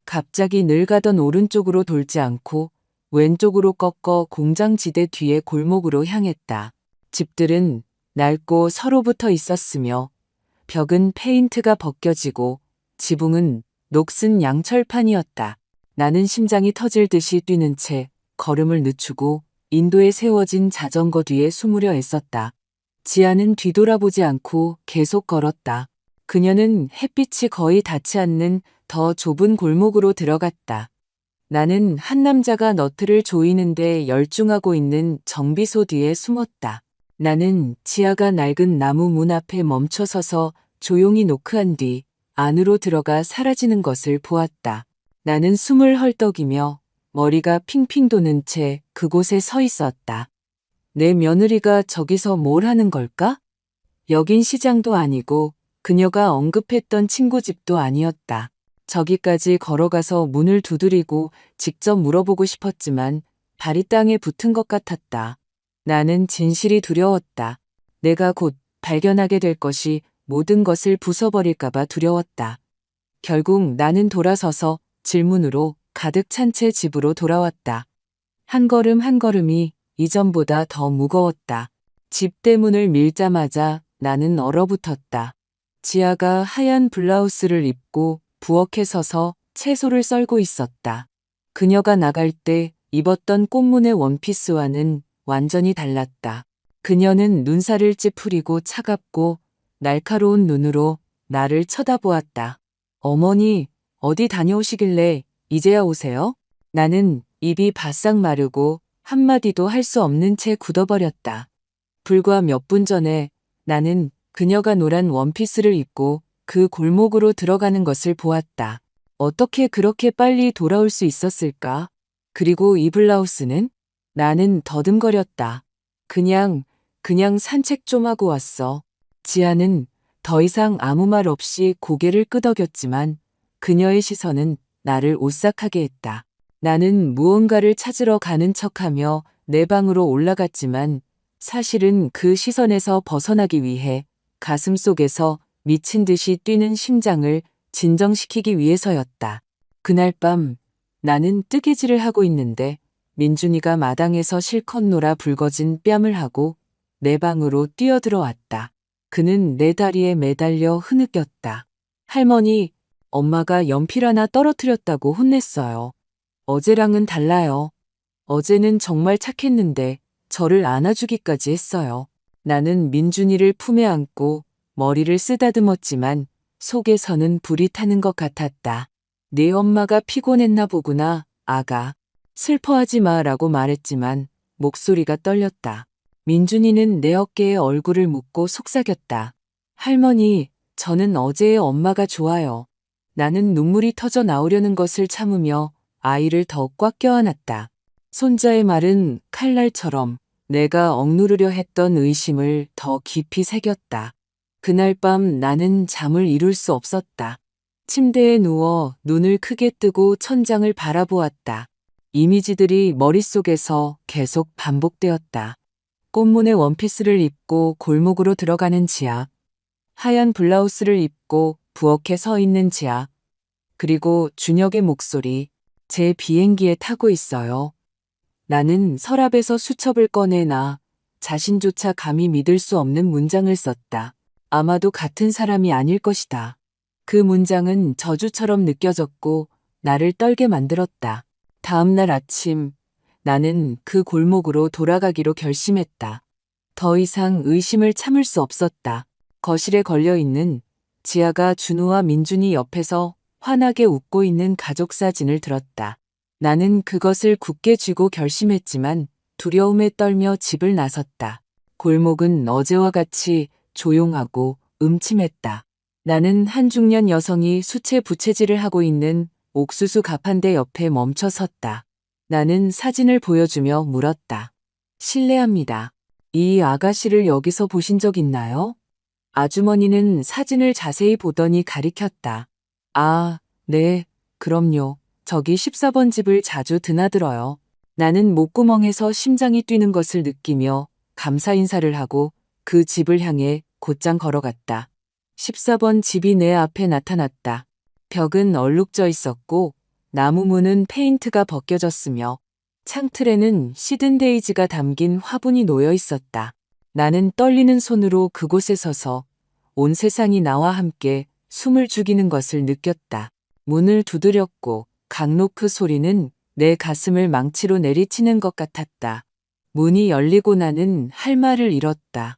Speaker 1: 갑자기 늘 가던 오른쪽으로 돌지 않고 왼쪽으로 꺾어 공장지대 뒤의 골목으로 향했다. 집들은 낡고 서로 붙어 있었으며 벽은 페인트가 벗겨지고 지붕은 녹슨 양철판이었다. 나는 심장이 터질 듯이 뛰는 채 걸음을 늦추고 인도에 세워진 자전거 뒤에 숨으려 애썼다. 지아는 뒤돌아보지 않고 계속 걸었다. 그녀는 햇빛이 거의 닿지 않는 더 좁은 골목으로 들어갔다. 나는 한 남자가 너트를 조이는데 열중하고 있는 정비소 뒤에 숨었다. 나는 지아가 낡은 나무 문 앞에 멈춰 서서 조용히 노크한 뒤 안으로 들어가 사라지는 것을 보았다. 나는 숨을 헐떡이며 머리가 핑핑 도는 채 그곳에 서 있었다. 내 며느리가 저기서 뭘 하는 걸까? 여긴 시장도 아니고 그녀가 언급했던 친구 집도 아니었다. 저기까지 걸어가서 문을 두드리고 직접 물어보고 싶었지만 발이 땅에 붙은 것 같았다. 나는 진실이 두려웠다. 내가 곧 발견하게 될 것이 모든 것을 부숴버릴까봐 두려웠다. 결국 나는 돌아서서 질문으로 가득 찬 채 집으로 돌아왔다. 한 걸음 한 걸음이 이전보다 더 무거웠다. 집 대문을 밀자마자 나는 얼어붙었다. 지아가 하얀 블라우스를 입고 부엌에 서서 채소를 썰고 있었다. 그녀가 나갈 때 입었던 꽃무늬 원피스와는 완전히 달랐다. 그녀는 눈살을 찌푸리고 차갑고 날카로운 눈으로 나를 쳐다보았다. 어머니, 어디 다녀오시길래 이제야 오세요? 나는 입이 바싹 마르고 한마디도 할 수 없는 채 굳어버렸다. 불과 몇 분 전에 나는 그녀가 노란 원피스를 입고 그 골목으로 들어가는 것을 보았다. 어떻게 그렇게 빨리 돌아올 수 있었을까? 그리고 이 블라우스는? 나는 더듬거렸다. 그냥 산책 좀 하고 왔어. 지아는 더 이상 아무 말 없이 고개를 끄덕였지만 그녀의 시선은 나를 오싹하게 했다. 나는 무언가를 찾으러 가는 척하며 내 방으로 올라갔지만 사실은 그 시선에서 벗어나기 위해 가슴 속에서 미친 듯이 뛰는 심장을 진정시키기 위해서였다. 그날 밤 나는 뜨개질을 하고 있는데 민준이가 마당에서 실컷 놀아 붉어진 뺨을 하고 내 방으로 뛰어들어왔다. 그는 내 다리에 매달려 흐느꼈다. 할머니, 엄마가 연필 하나 떨어뜨렸다고 혼냈어요. 어제랑은 달라요. 어제는 정말 착했는데 저를 안아주기까지 했어요. 나는 민준이를 품에 안고 머리를 쓰다듬었지만 속에서는 불이 타는 것 같았다. 네 엄마가 피곤했나 보구나, 아가. 슬퍼하지 마라고 말했지만 목소리가 떨렸다. 민준이는 내 어깨에 얼굴을 묻고 속삭였다. 할머니, 저는 어제의 엄마가 좋아요. 나는 눈물이 터져 나오려는 것을 참으며 아이를 더 꽉 껴안았다. 손자의 말은 칼날처럼 내가 억누르려 했던 의심을 더 깊이 새겼다. 그날 밤 나는 잠을 이룰 수 없었다. 침대에 누워 눈을 크게 뜨고 천장을 바라보았다. 이미지들이 머릿속에서 계속 반복되었다. 꽃무늬 원피스를 입고 골목으로 들어가는 지아, 하얀 블라우스를 입고 부엌에 서 있는 지아, 그리고 준혁의 목소리, 제 비행기에 타고 있어요. 나는 서랍에서 수첩을 꺼내나 자신조차 감히 믿을 수 없는 문장을 썼다. 아마도 같은 사람이 아닐 것이다. 그 문장은 저주처럼 느껴졌고 나를 떨게 만들었다. 다음 날 아침 나는 그 골목으로 돌아가기로 결심했다. 더 이상 의심을 참을 수 없었다. 거실에 걸려있는 지아가 준우와 민준이 옆에서 환하게 웃고 있는 가족 사진을 들었다. 나는 그것을 굳게 쥐고 결심했지만 두려움에 떨며 집을 나섰다. 골목은 어제와 같이 조용하고 음침했다. 나는 한 중년 여성이 수채 부채질을 하고 있는 옥수수 가판대 옆에 멈춰 섰다. 나는 사진을 보여주며 물었다. 실례합니다. 이 아가씨를 여기서 보신 적 있나요? 아주머니는 사진을 자세히 보더니 가리켰다. 아, 네, 그럼요. 저기 14번 집을 자주 드나들어요. 나는 목구멍에서 심장이 뛰는 것을 느끼며 감사 인사를 하고 그 집을 향해 곧장 걸어갔다. 14번 집이 내 앞에 나타났다. 벽은 얼룩져 있었고 나무 문은 페인트가 벗겨졌으며 창틀에는 시든 데이지가 담긴 화분이 놓여 있었다. 나는 떨리는 손으로 그곳에 서서 온 세상이 나와 함께 숨을 죽이는 것을 느꼈다. 문을 두드렸고 강노크 소리는 내 가슴을 망치로 내리치는 것 같았다. 문이 열리고 나는 할 말을 잃었다.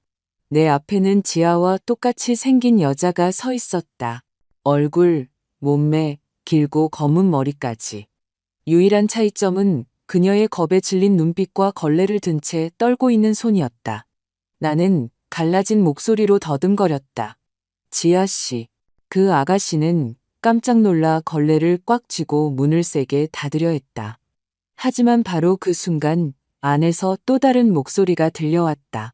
Speaker 1: 내 앞에는 지아와 똑같이 생긴 여자가 서 있었다. 얼굴, 몸매, 길고 검은 머리까지. 유일한 차이점은 그녀의 겁에 질린 눈빛과 걸레를 든 채 떨고 있는 손이었다. 나는 갈라진 목소리로 더듬거렸다. 지아 씨. 그 아가씨는 깜짝 놀라 걸레를 꽉 쥐고 문을 세게 닫으려 했다. 하지만 바로 그 순간 안에서 또 다른 목소리가 들려왔다.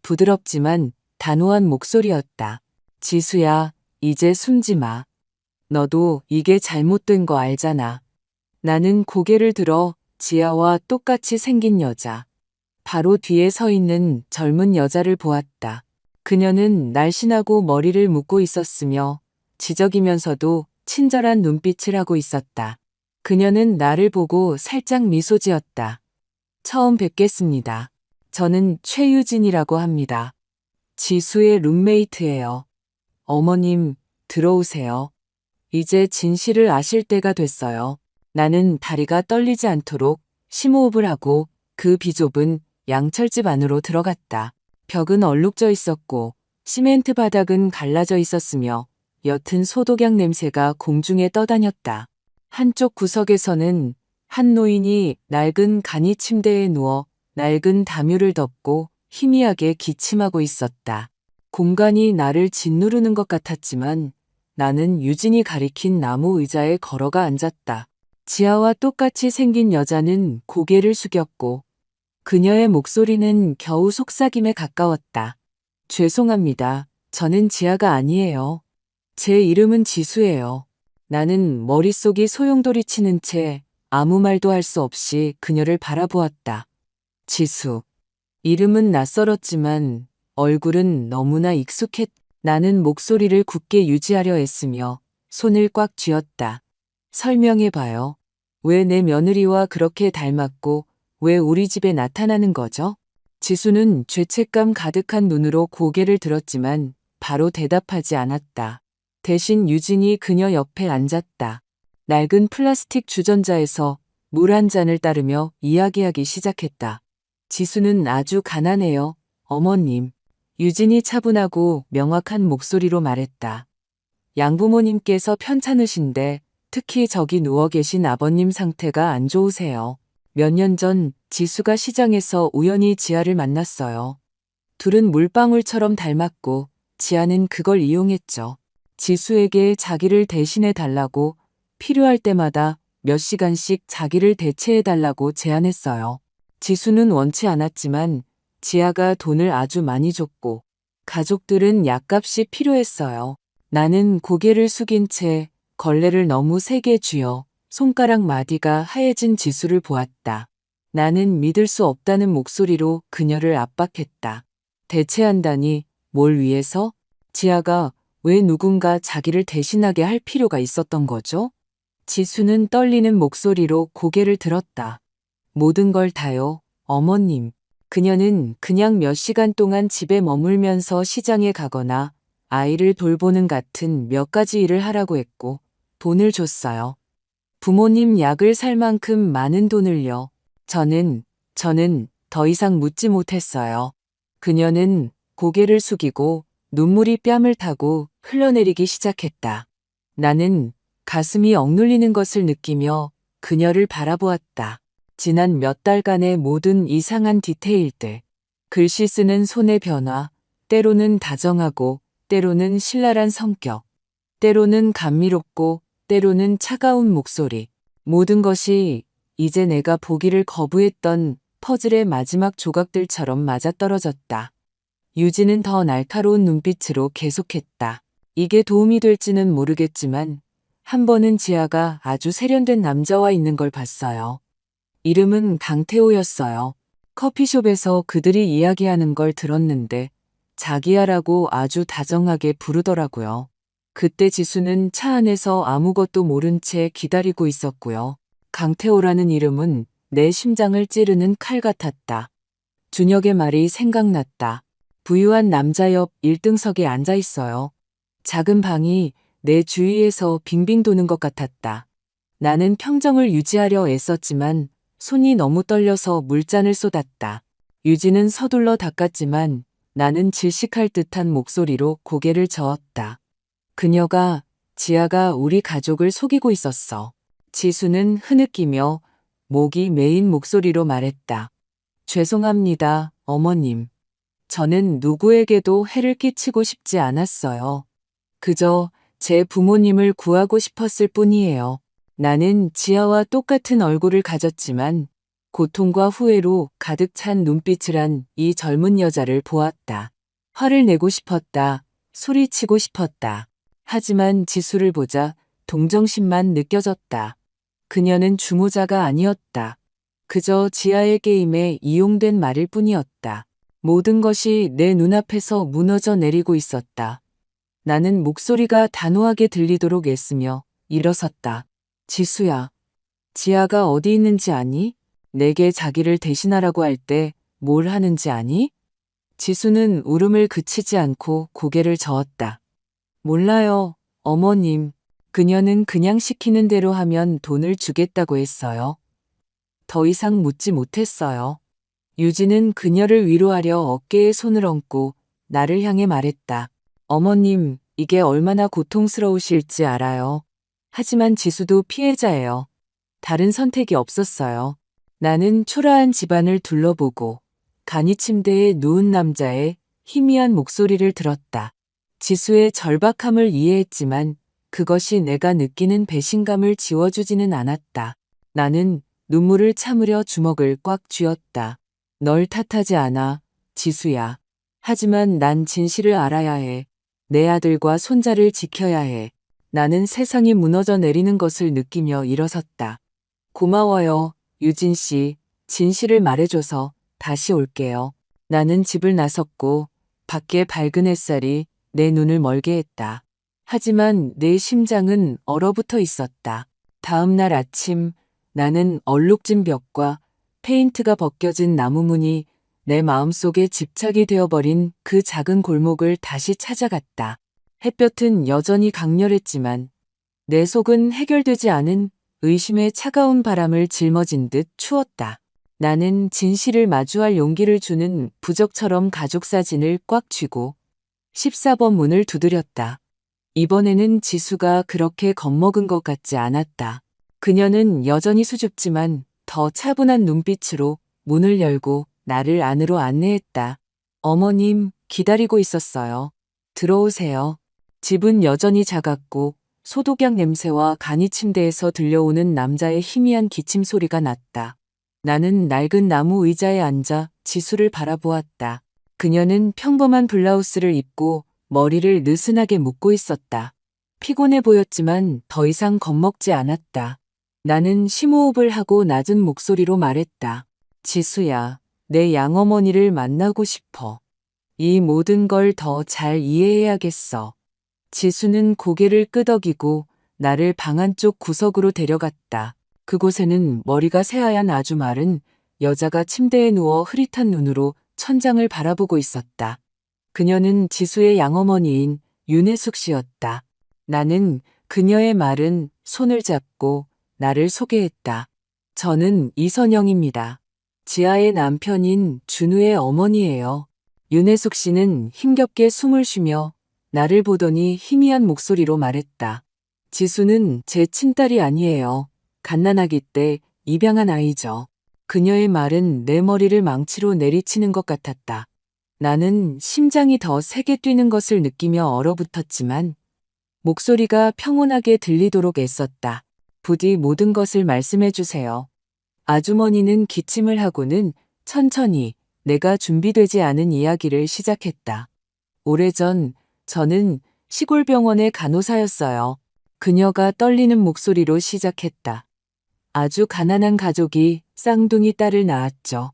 Speaker 1: 부드럽지만 단호한 목소리였다. 지수야, 이제 숨지 마. 너도 이게 잘못된 거 알잖아. 나는 고개를 들어 지아와 똑같이 생긴 여자, 바로 뒤에 서 있는 젊은 여자를 보았다. 그녀는 날씬하고 머리를 묶고 있었으며 지적이면서도 친절한 눈빛을 하고 있었다. 그녀는 나를 보고 살짝 미소 지었다. 처음 뵙겠습니다. 저는 최유진이라고 합니다. 지수의 룸메이트예요. 어머님, 들어오세요. 이제 진실을 아실 때가 됐어요. 나는 다리가 떨리지 않도록 심호흡을 하고 그 비좁은 양철집 안으로 들어갔다. 벽은 얼룩져 있었고 시멘트 바닥은 갈라져 있었으며 옅은 소독약 냄새가 공중에 떠다녔다. 한쪽 구석에서는 한 노인이 낡은 간이 침대에 누워 낡은 담요를 덮고 희미하게 기침하고 있었다. 공간이 나를 짓누르는 것 같았지만 나는 유진이 가리킨 나무 의자에 걸어가 앉았다. 지아와 똑같이 생긴 여자는 고개를 숙였고 그녀의 목소리는 겨우 속삭임에 가까웠다. 죄송합니다. 저는 지아가 아니에요. 제 이름은 지수예요. 나는 머릿속이 소용돌이 치는 채 아무 말도 할 수 없이 그녀를 바라보았다. 지수. 이름은 낯설었지만 얼굴은 너무나 익숙했. 나는 목소리를 굳게 유지하려 했으며 손을 꽉 쥐었다. 설명해봐요. 왜 내 며느리와 그렇게 닮았고 왜 우리 집에 나타나는 거죠? 지수는 죄책감 가득한 눈으로 고개를 들었지만 바로 대답하지 않았다. 대신 유진이 그녀 옆에 앉았다. 낡은 플라스틱 주전자에서 물 한 잔을 따르며 이야기하기 시작했다. 지수는 아주 가난해요, 어머님. 유진이 차분하고 명확한 목소리로 말했다. 양부모님께서 편찮으신데 특히 저기 누워 계신 아버님 상태가 안 좋으세요. 몇 년 전 지수가 시장에서 우연히 지아를 만났어요. 둘은 물방울처럼 닮았고 지아는 그걸 이용했죠. 지수에게 자기를 대신해 달라고 필요할 때마다 몇 시간씩 자기를 대체해 달라고 제안했어요. 지수는 원치 않았지만 지아가 돈을 아주 많이 줬고 가족들은 약값이 필요했어요. 나는 고개를 숙인 채 걸레를 너무 세게 쥐어 손가락 마디가 하얘진 지수를 보았다. 나는 믿을 수 없다는 목소리로 그녀를 압박했다. 대체한다니 뭘 위해서? 지아가 왜 누군가 자기를 대신하게 할 필요가 있었던 거죠? 지수는 떨리는 목소리로 고개를 들었다. 모든 걸 다요, 어머님. 그녀는 그냥 몇 시간 동안 집에 머물면서 시장에 가거나 아이를 돌보는 같은 몇 가지 일을 하라고 했고 돈을 줬어요. 부모님 약을 살 만큼 많은 돈을요. 저는 더 이상 묻지 못했어요. 그녀는 고개를 숙이고 눈물이 뺨을 타고 흘러내리기 시작했다. 나는 가슴이 억눌리는 것을 느끼며 그녀를 바라보았다. 지난 몇 달간의 모든 이상한 디테일들. 글씨 쓰는 손의 변화, 때로는 다정하고, 때로는 신랄한 성격, 때로는 감미롭고, 때로는 차가운 목소리. 모든 것이 이제 내가 보기를 거부했던 퍼즐의 마지막 조각들처럼 맞아떨어졌다. 유진은 더 날카로운 눈빛으로 계속했다. 이게 도움이 될지는 모르겠지만 한 번은 지아가 아주 세련된 남자와 있는 걸 봤어요. 이름은 강태호였어요. 커피숍에서 그들이 이야기하는 걸 들었는데 자기야라고 아주 다정하게 부르더라고요. 그때 지수는 차 안에서 아무것도 모른 채 기다리고 있었고요. 강태호라는 이름은 내 심장을 찌르는 칼 같았다. 준혁의 말이 생각났다. 부유한 남자 옆 1등석에 앉아 있어요. 작은 방이 내 주위에서 빙빙 도는 것 같았다. 나는 평정을 유지하려 애썼지만 손이 너무 떨려서 물잔을 쏟았다. 유진은 서둘러 닦았지만 나는 질식할 듯한 목소리로 고개를 저었다. 그녀가, 지아가 우리 가족을 속이고 있었어. 지수는 흐느끼며 목이 메인 목소리로 말했다. 죄송합니다, 어머님. 저는 누구에게도 해를 끼치고 싶지 않았어요. 그저 제 부모님을 구하고 싶었을 뿐이에요. 나는 지아와 똑같은 얼굴을 가졌지만 고통과 후회로 가득 찬 눈빛을 한 이 젊은 여자를 보았다. 화를 내고 싶었다. 소리치고 싶었다. 하지만 지수를 보자 동정심만 느껴졌다. 그녀는 주모자가 아니었다. 그저 지아의 게임에 이용된 말일 뿐이었다. 모든 것이 내 눈앞에서 무너져 내리고 있었다. 나는 목소리가 단호하게 들리도록 애쓰며 일어섰다. 지수야, 지아가 어디 있는지 아니? 내게 자기를 대신하라고 할 때 뭘 하는지 아니? 지수는 울음을 그치지 않고 고개를 저었다. 몰라요, 어머님. 그녀는 그냥 시키는 대로 하면 돈을 주겠다고 했어요. 더 이상 묻지 못했어요. 유진은 그녀를 위로하려 어깨에 손을 얹고 나를 향해 말했다. 어머님, 이게 얼마나 고통스러우실지 알아요. 하지만 지수도 피해자예요. 다른 선택이 없었어요. 나는 초라한 집안을 둘러보고 간이 침대에 누운 남자의 희미한 목소리를 들었다. 지수의 절박함을 이해했지만 그것이 내가 느끼는 배신감을 지워주지는 않았다. 나는 눈물을 참으려 주먹을 꽉 쥐었다. 널 탓하지 않아, 지수야. 하지만 난 진실을 알아야 해. 내 아들과 손자를 지켜야 해. 나는 세상이 무너져 내리는 것을 느끼며 일어섰다. 고마워요, 유진 씨. 진실을 말해줘서 다시 올게요. 나는 집을 나섰고 밖에 밝은 햇살이 내 눈을 멀게 했다. 하지만 내 심장은 얼어붙어 있었다. 다음 날 아침 나는 얼룩진 벽과 페인트가 벗겨진 나무 문이 내 마음속에 집착이 되어버린 그 작은 골목을 다시 찾아갔다. 햇볕은 여전히 강렬했지만 내 속은 해결되지 않은 의심의 차가운 바람을 짊어진 듯 추웠다. 나는 진실을 마주할 용기를 주는 부적처럼 가족 사진을 꽉 쥐고 14번 문을 두드렸다. 이번에는 지수가 그렇게 겁먹은 것 같지 않았다. 그녀는 여전히 수줍지만 더 차분한 눈빛으로 문을 열고 나를 안으로 안내했다. 어머님, 기다리고 있었어요. 들어오세요. 집은 여전히 작았고 소독약 냄새와 간이 침대에서 들려오는 남자의 희미한 기침 소리가 났다. 나는 낡은 나무 의자에 앉아 지수를 바라보았다. 그녀는 평범한 블라우스를 입고 머리를 느슨하게 묶고 있었다. 피곤해 보였지만 더 이상 겁먹지 않았다. 나는 심호흡을 하고 낮은 목소리로 말했다. 지수야, 내 양어머니를 만나고 싶어. 이 모든 걸 더 잘 이해해야겠어. 지수는 고개를 끄덕이고 나를 방 안쪽 구석으로 데려갔다. 그곳에는 머리가 새하얀 아주 마른 여자가 침대에 누워 흐릿한 눈으로 천장을 바라보고 있었다. 그녀는 지수의 양어머니인 윤혜숙 씨였다. 나는 그녀의 마른 손을 잡고 나를 소개했다. 저는 이선영입니다. 지아의 남편인 준우의 어머니예요. 윤혜숙 씨는 힘겹게 숨을 쉬며 나를 보더니 희미한 목소리로 말했다. 지수는 제 친딸이 아니에요. 갓난아기 때 입양한 아이죠. 그녀의 말은 내 머리를 망치로 내리치는 것 같았다. 나는 심장이 더 세게 뛰는 것을 느끼며 얼어붙었지만 목소리가 평온하게 들리도록 애썼다. 부디 모든 것을 말씀해 주세요. 아주머니는 기침을 하고는 천천히 내가 준비되지 않은 이야기를 시작했다. 오래전 저는 시골 병원의 간호사였어요. 그녀가 떨리는 목소리로 시작했다. 아주 가난한 가족이 쌍둥이 딸을 낳았죠.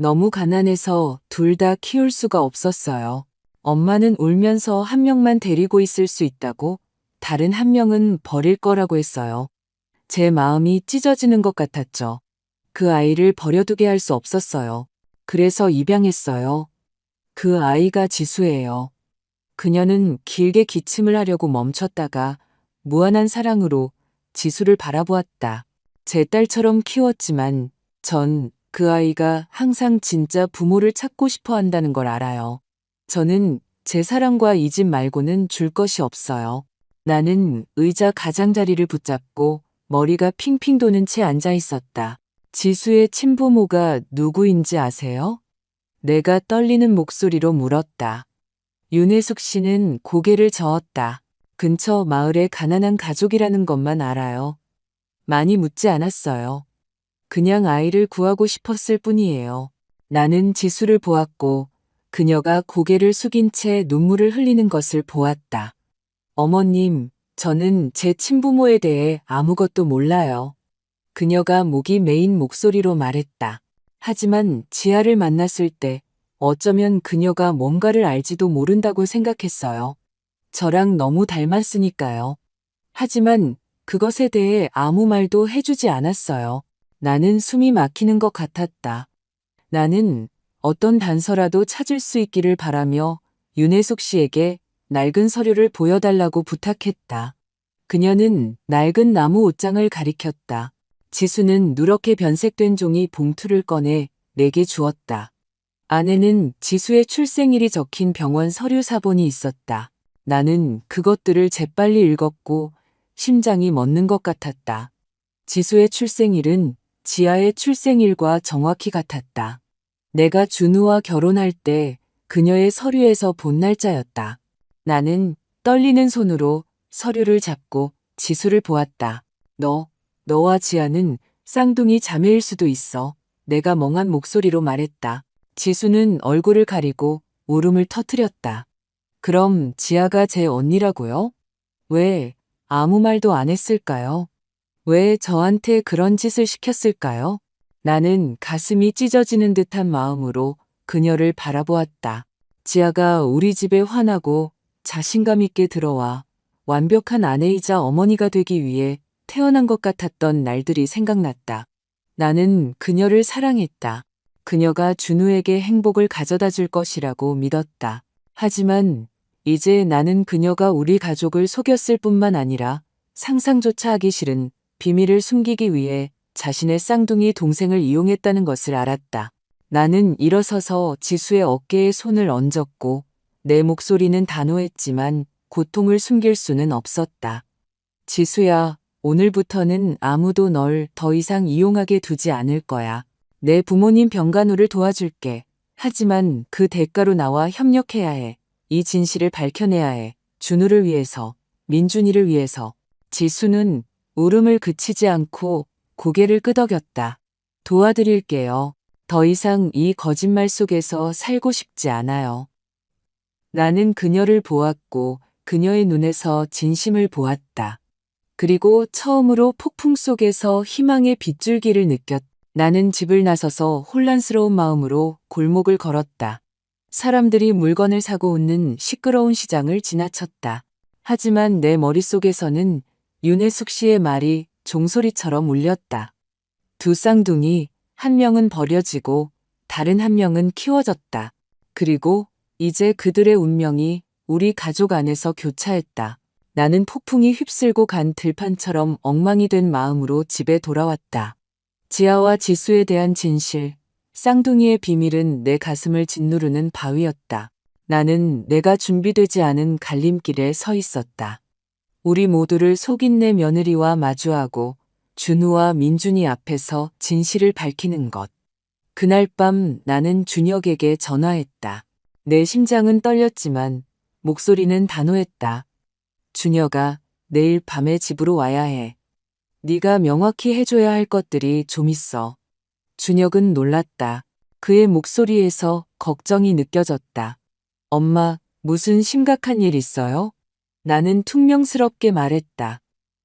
Speaker 1: 너무 가난해서 둘 다 키울 수가 없었어요. 엄마는 울면서 한 명만 데리고 있을 수 있다고, 다른 한 명은 버릴 거라고 했어요. 제 마음이 찢어지는 것 같았죠. 그 아이를 버려두게 할 수 없었어요. 그래서 입양했어요. 그 아이가 지수예요. 그녀는 길게 기침을 하려고 멈췄다가 무한한 사랑으로 지수를 바라보았다. 제 딸처럼 키웠지만 전 그 아이가 항상 진짜 부모를 찾고 싶어 한다는 걸 알아요. 저는 제 사랑과 이 집 말고는 줄 것이 없어요. 나는 의자 가장자리를 붙잡고 머리가 핑핑 도는 채 앉아 있었다. 지수의 친부모가 누구인지 아세요? 내가 떨리는 목소리로 물었다. 윤혜숙 씨는 고개를 저었다. 근처 마을의 가난한 가족이라는 것만 알아요. 많이 묻지 않았어요. 그냥 아이를 구하고 싶었을 뿐이에요. 나는 지수를 보았고 그녀가 고개를 숙인 채 눈물을 흘리는 것을 보았다. 어머님, 저는 제 친부모에 대해 아무것도 몰라요. 그녀가 목이 메인 목소리로 말했다. 하지만 지아를 만났을 때 어쩌면 그녀가 뭔가를 알지도 모른다고 생각했어요. 저랑 너무 닮았으니까요. 하지만 그것에 대해 아무 말도 해주지 않았어요. 나는 숨이 막히는 것 같았다. 나는 어떤 단서라도 찾을 수 있기를 바라며 윤혜숙 씨에게 낡은 서류를 보여달라고 부탁했다. 그녀는 낡은 나무 옷장을 가리켰다. 지수는 누렇게 변색된 종이 봉투를 꺼내 내게 주었다. 안에는 지수의 출생일이 적힌 병원 서류 사본이 있었다. 나는 그것들을 재빨리 읽었고 심장이 멎는 것 같았다. 지수의 출생일은 지아의 출생일과 정확히 같았다. 내가 준우와 결혼할 때 그녀의 서류에서 본 날짜였다. 나는 떨리는 손으로 서류를 잡고 지수를 보았다. 너와 지아는 쌍둥이 자매일 수도 있어. 내가 멍한 목소리로 말했다. 지수는 얼굴을 가리고 울음을 터뜨렸다. 그럼 지아가 제 언니라고요? 왜 아무 말도 안 했을까요? 왜 저한테 그런 짓을 시켰을까요? 나는 가슴이 찢어지는 듯한 마음으로 그녀를 바라보았다. 지아가 우리 집에 환하고 자신감 있게 들어와 완벽한 아내이자 어머니가 되기 위해 태어난 것 같았던 날들이 생각났다. 나는 그녀를 사랑했다. 그녀가 준우에게 행복을 가져다 줄 것이라고 믿었다. 하지만 이제 나는 그녀가 우리 가족을 속였을 뿐만 아니라 상상조차 하기 싫은 비밀을 숨기기 위해 자신의 쌍둥이 동생을 이용했다는 것을 알았다. 나는 일어서서 지수의 어깨에 손을 얹었고 내 목소리는 단호했지만 고통을 숨길 수는 없었다. 지수야, 오늘부터는 아무도 널 더 이상 이용하게 두지 않을 거야. 내 부모님 병간호를 도와줄게. 하지만 그 대가로 나와 협력해야 해. 이 진실을 밝혀내야 해. 준우를 위해서, 민준이를 위해서. 지수는 울음을 그치지 않고 고개를 끄덕였다. 도와드릴게요. 더 이상 이 거짓말 속에서 살고 싶지 않아요. 나는 그녀를 보았고 그녀의 눈에서 진심을 보았다. 그리고 처음으로 폭풍 속에서 희망의 빗줄기를 느꼈다. 나는 집을 나서서 혼란스러운 마음으로 골목을 걸었다. 사람들이 물건을 사고 웃는 시끄러운 시장을 지나쳤다. 하지만 내 머릿속에서는 윤혜숙 씨의 말이 종소리처럼 울렸다. 두 쌍둥이, 한 명은 버려지고 다른 한 명은 키워졌다. 그리고 이제 그들의 운명이 우리 가족 안에서 교차했다. 나는 폭풍이 휩쓸고 간 들판처럼 엉망이 된 마음으로 집에 돌아왔다. 지아와 지수에 대한 진실, 쌍둥이의 비밀은 내 가슴을 짓누르는 바위였다. 나는 내가 준비되지 않은 갈림길에 서 있었다. 우리 모두를 속인 내 며느리와 마주하고 준우와 민준이 앞에서 진실을 밝히는 것. 그날 밤 나는 준혁에게 전화했다. 내 심장은 떨렸지만 목소리는 단호했다. 준혁아, 내일 밤에 집으로 와야 해. 네가 명확히 해줘야 할 것들이 좀 있어. 준혁은 놀랐다. 그의 목소리에서 걱정이 느껴졌다. 엄마, 무슨 심각한 일 있어요? 나는 퉁명스럽게 말했다.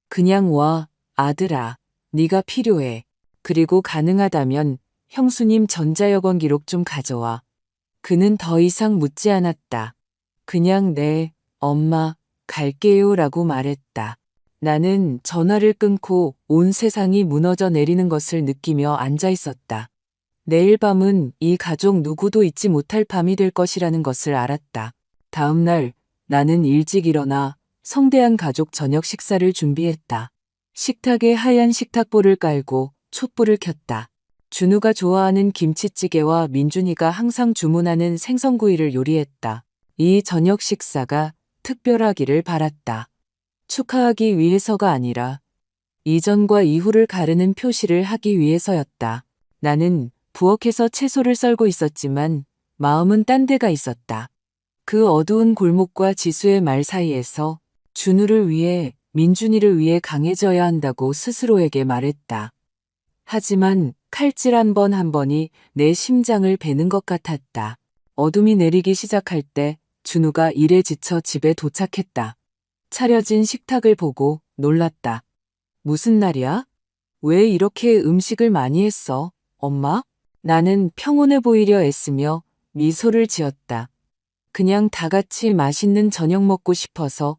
Speaker 1: 그냥 와, 아들아. 네가 필요해. 그리고 가능하다면 형수님 전자여권 기록 좀 가져와. 그는 더 이상 묻지 않았다. 그냥 네, 엄마, 갈게요 라고 말했다. 나는 전화를 끊고 온 세상이 무너져 내리는 것을 느끼며 앉아 있었다. 내일 밤은 이 가족 누구도 잊지 못할 밤이 될 것이라는 것을 알았다. 다음 날 나는 일찍 일어나 성대한 가족 저녁 식사를 준비했다. 식탁에 하얀 식탁보를 깔고 촛불을 켰다. 준우가 좋아하는 김치찌개와 민준이가 항상 주문하는 생선구이를 요리했다. 이 저녁 식사가 특별하기를 바랐다. 축하하기 위해서가 아니라 이전과 이후를 가르는 표시를 하기 위해서였다. 나는 부엌에서 채소를 썰고 있었지만 마음은 딴 데가 있었다. 그 어두운 골목과 지수의 말 사이에서 준우를 위해 민준이를 위해 강해져야 한다고 스스로에게 말했다. 하지만 칼질 한 번 한 번이 내 심장을 베는 것 같았다. 어둠이 내리기 시작할 때 준우가 일에 지쳐 집에 도착했다. 차려진 식탁을 보고 놀랐다. 무슨 날이야? 왜 이렇게 음식을 많이 했어, 엄마? 나는 평온해 보이려 애쓰며 미소를 지었다. 그냥 다 같이 맛있는 저녁 먹고 싶어서.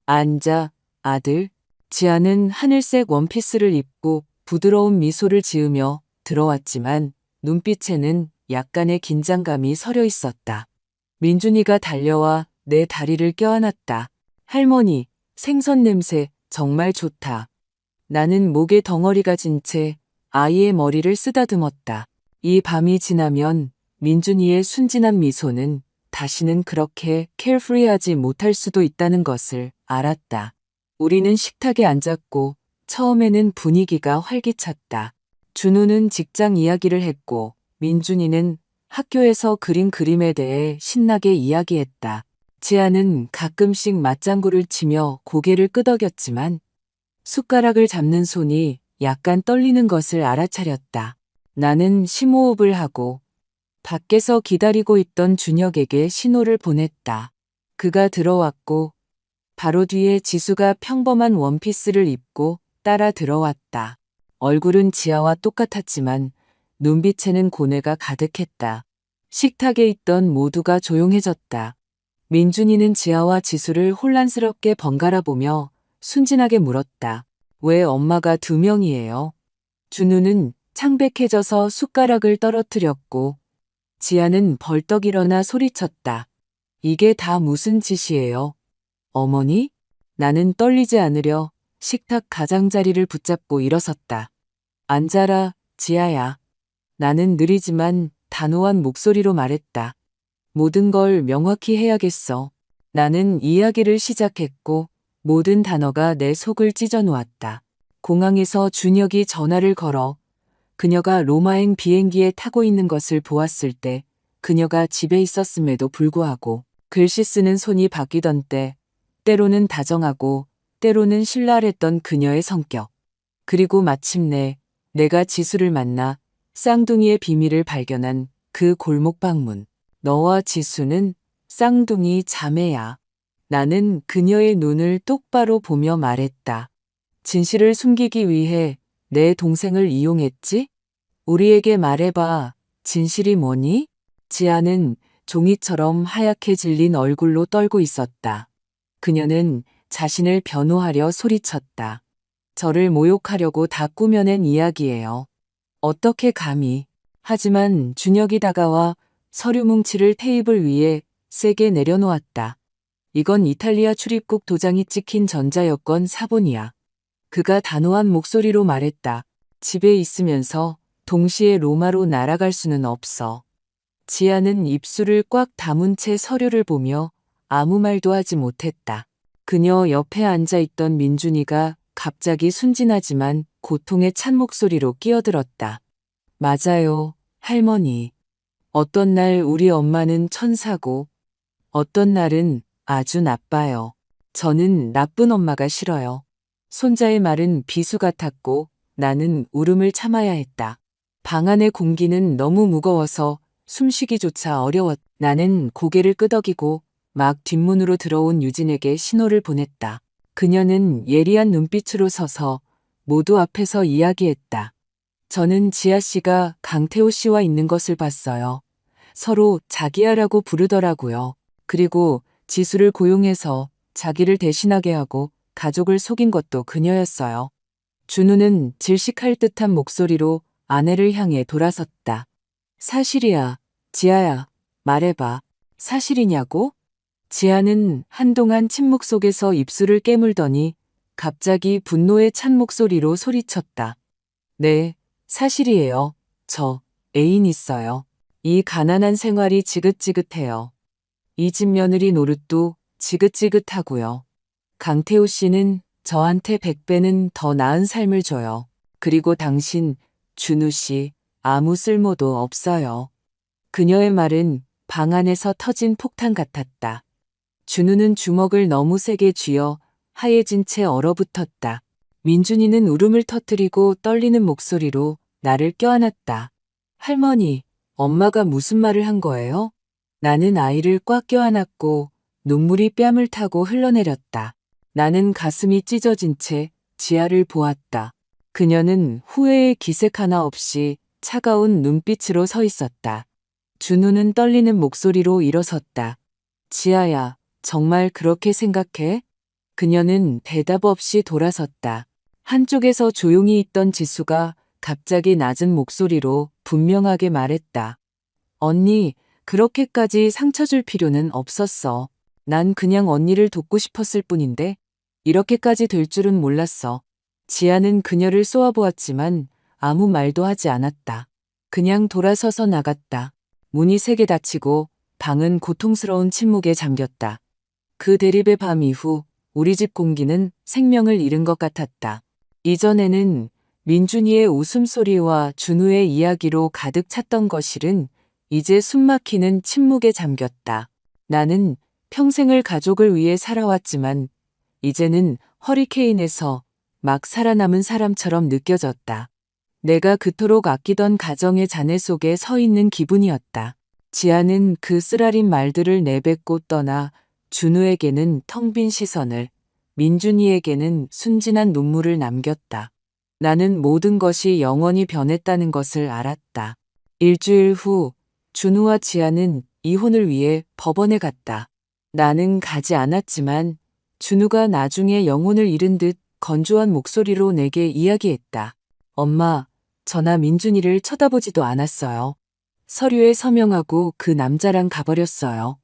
Speaker 1: 앉아, 아들. 지아는 하늘색 원피스를 입고 부드러운 미소를 지으며 들어왔지만 눈빛에는 약간의 긴장감이 서려 있었다. 민준이가 달려와 내 다리를 껴안았다. 할머니, 생선 냄새 정말 좋다. 나는 목에 덩어리가 진 채 아이의 머리를 쓰다듬었다. 이 밤이 지나면 민준이의 순진한 미소는 다시는 그렇게 carefree하지 못할 수도 있다는 것을 알았다. 우리는 식탁에 앉았고 처음에는 분위기가 활기찼다. 준우는 직장 이야기를 했고 민준이는 학교에서 그린 그림에 대해 신나게 이야기했다. 지아는 가끔씩 맞장구를 치며 고개를 끄덕였지만 숟가락을 잡는 손이 약간 떨리는 것을 알아차렸다. 나는 심호흡을 하고 밖에서 기다리고 있던 준혁에게 신호를 보냈다. 그가 들어왔고 바로 뒤에 지수가 평범한 원피스를 입고 따라 들어왔다. 얼굴은 지아와 똑같았지만 눈빛에는 고뇌가 가득했다. 식탁에 있던 모두가 조용해졌다. 민준이는 지아와 지수를 혼란스럽게 번갈아 보며 순진하게 물었다. 왜 엄마가 두 명이에요? 준우는 창백해져서 숟가락을 떨어뜨렸고 지아는 벌떡 일어나 소리쳤다. 이게 다 무슨 짓이에요? 어머니? 나는 떨리지 않으려 식탁 가장자리를 붙잡고 일어섰다. 앉아라, 지아야. 나는 느리지만 단호한 목소리로 말했다. 모든 걸 명확히 해야겠어. 나는 이야기를 시작했고 모든 단어가 내 속을 찢어놓았다. 공항에서 준혁이 전화를 걸어 그녀가 로마행 비행기에 타고 있는 것을 보았을 때 그녀가 집에 있었음에도 불구하고 글씨 쓰는 손이 바뀌던 때 때로는 다정하고 때로는 신랄했던 그녀의 성격. 그리고 마침내 내가 지수를 만나 쌍둥이의 비밀을 발견한 그 골목 방문. 너와 지수는 쌍둥이 자매야. 나는 그녀의 눈을 똑바로 보며 말했다. 진실을 숨기기 위해 내 동생을 이용했지? 우리에게 말해봐. 진실이 뭐니? 지아는 종이처럼 하얗게 질린 얼굴로 떨고 있었다. 그녀는 자신을 변호하려 소리쳤다. 저를 모욕하려고 다 꾸며낸 이야기예요. 어떻게 감히. 하지만 준혁이 다가와 서류 뭉치를 테이블 위에 세게 내려놓았다. 이건 이탈리아 출입국 도장이 찍힌 전자여권 사본이야. 그가 단호한 목소리로 말했다. 집에 있으면서 동시에 로마로 날아갈 수는 없어. 지아는 입술을 꽉 다문 채 서류를 보며 아무 말도 하지 못했다. 그녀 옆에 앉아있던 민준이가 갑자기 순진하지만 고통에 찬 목소리로 끼어들었다. 맞아요, 할머니. 어떤 날 우리 엄마는 천사고, 어떤 날은 아주 나빠요. 저는 나쁜 엄마가 싫어요. 손자의 말은 비수 같았고 나는 울음을 참아야 했다. 방 안의 공기는 너무 무거워서 숨쉬기조차 어려웠다. 나는 고개를 끄덕이고 막 뒷문으로 들어온 유진에게 신호를 보냈다. 그녀는 예리한 눈빛으로 서서 모두 앞에서 이야기했다. 저는 지아 씨가 강태호 씨와 있는 것을 봤어요. 서로 자기야라고 부르더라고요. 그리고 지수를 고용해서 자기를 대신하게 하고 가족을 속인 것도 그녀였어요. 준우는 질식할 듯한 목소리로 아내를 향해 돌아섰다. 사실이야, 지아야, 말해봐. 사실이냐고? 지아는 한동안 침묵 속에서 입술을 깨물더니 갑자기 분노에 찬 목소리로 소리쳤다. 네, 사실이에요. 저 애인 있어요. 이 가난한 생활이 지긋지긋해요. 이 집 며느리 노릇도 지긋지긋하고요. 강태호 씨는 저한테 100배는 더 나은 삶을 줘요. 그리고 당신, 준우 씨, 아무 쓸모도 없어요. 그녀의 말은 방 안에서 터진 폭탄 같았다. 준우는 주먹을 너무 세게 쥐어 하얘진 채 얼어붙었다. 민준이는 울음을 터뜨리고 떨리는 목소리로 나를 껴안았다. 할머니, 엄마가 무슨 말을 한 거예요? 나는 아이를 꽉 껴안았고 눈물이 뺨을 타고 흘러내렸다. 나는 가슴이 찢어진 채 지아를 보았다. 그녀는 후회의 기색 하나 없이 차가운 눈빛으로 서 있었다. 준우는 떨리는 목소리로 일어섰다. 지아야, 정말 그렇게 생각해? 그녀는 대답 없이 돌아섰다. 한쪽에서 조용히 있던 지수가 갑자기 낮은 목소리로 분명하게 말했다. 언니, 그렇게까지 상처 줄 필요는 없었어. 난 그냥 언니를 돕고 싶었을 뿐인데 이렇게까지 될 줄은 몰랐어. 지아는 그녀를 쏘아보았지만 아무 말도 하지 않았다. 그냥 돌아서서 나갔다. 문이 세게 닫히고 방은 고통스러운 침묵에 잠겼다. 그 대립의 밤 이후 우리 집 공기는 생명을 잃은 것 같았다. 이전에는 민준이의 웃음소리와 준우의 이야기로 가득 찼던 거실은 이제 숨막히는 침묵에 잠겼다. 나는 평생을 가족을 위해 살아왔지만 이제는 허리케인에서 막 살아남은 사람처럼 느껴졌다. 내가 그토록 아끼던 가정의 잔해 속에 서 있는 기분이었다. 지아는 그 쓰라린 말들을 내뱉고 떠나 준우에게는 텅 빈 시선을, 민준이에게는 순진한 눈물을 남겼다. 나는 모든 것이 영원히 변했다는 것을 알았다. 일주일 후 준우와 지아는 이혼을 위해 법원에 갔다. 나는 가지 않았지만 준우가 나중에 영혼을 잃은 듯 건조한 목소리로 내게 이야기했다. 엄마, 저나 민준이를 쳐다보지도 않았어요. 서류에 서명하고 그 남자랑 가버렸어요.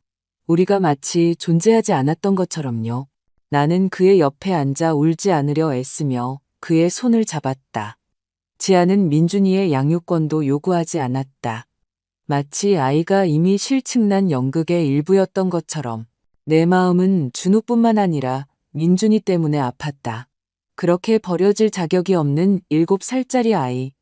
Speaker 1: 우리가 마치 존재하지 않았던 것처럼요. 나는 그의 옆에 앉아 울지 않으려 애쓰며 그의 손을 잡았다. 지아는 민준이의 양육권도 요구하지 않았다. 마치 아이가 이미 실증난 연극의 일부였던 것처럼 내 마음은 준우뿐만 아니라 민준이 때문에 아팠다. 그렇게 버려질 자격이 없는 7살짜리 아이.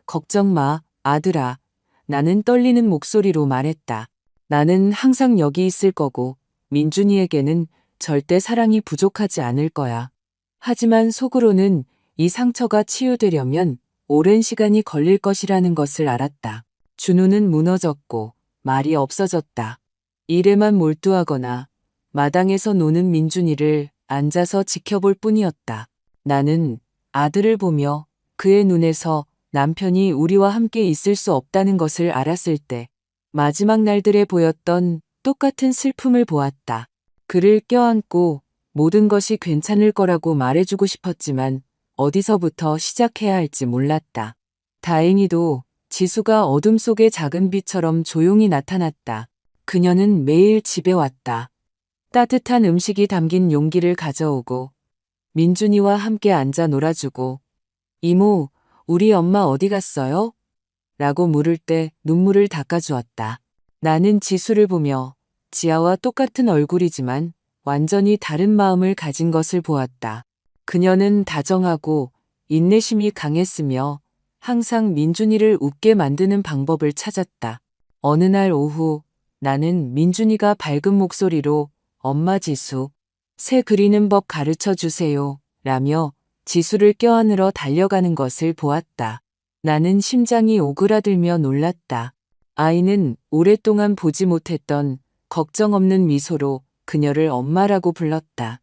Speaker 1: 걱정 마, 아들아. 나는 떨리는 목소리로 말했다. 나는 항상 여기 있을 거고 민준이에게는 절대 사랑이 부족하지 않을 거야. 하지만 속으로는 이 상처가 치유되려면 오랜 시간이 걸릴 것이라는 것을 알았다. 준우는 무너졌고 말이 없어졌다. 일에만 몰두하거나 마당에서 노는 민준이를 앉아서 지켜볼 뿐이었다. 나는 아들을 보며 그의 눈에서 남편이 우리와 함께 있을 수 없다는 것을 알았을 때 마지막 날들에 보였던 똑같은 슬픔을 보았다. 그를 껴안고 모든 것이 괜찮을 거라고 말해주고 싶었지만 어디서부터 시작해야 할지 몰랐다. 다행히도 지수가 어둠 속의 작은 빛처럼 조용히 나타났다. 그녀는 매일 집에 왔다. 따뜻한 음식이 담긴 용기를 가져오고 민준이와 함께 앉아 놀아주고 이모, 우리 엄마 어디 갔어요? 라고 물을 때 눈물을 닦아주었다. 나는 지수를 보며 지아와 똑같은 얼굴이지만 완전히 다른 마음을 가진 것을 보았다. 그녀는 다정하고 인내심이 강했으며 항상 민준이를 웃게 만드는 방법을 찾았다. 어느 날 오후 나는 민준이가 밝은 목소리로 엄마 지수, 새 그리는 법 가르쳐 주세요 라며 지수를 껴안으러 달려가는 것을 보았다. 나는 심장이 오그라들며 놀랐다. 아이는 오랫동안 보지 못했던 걱정 없는 미소로 그녀를 엄마라고 불렀다.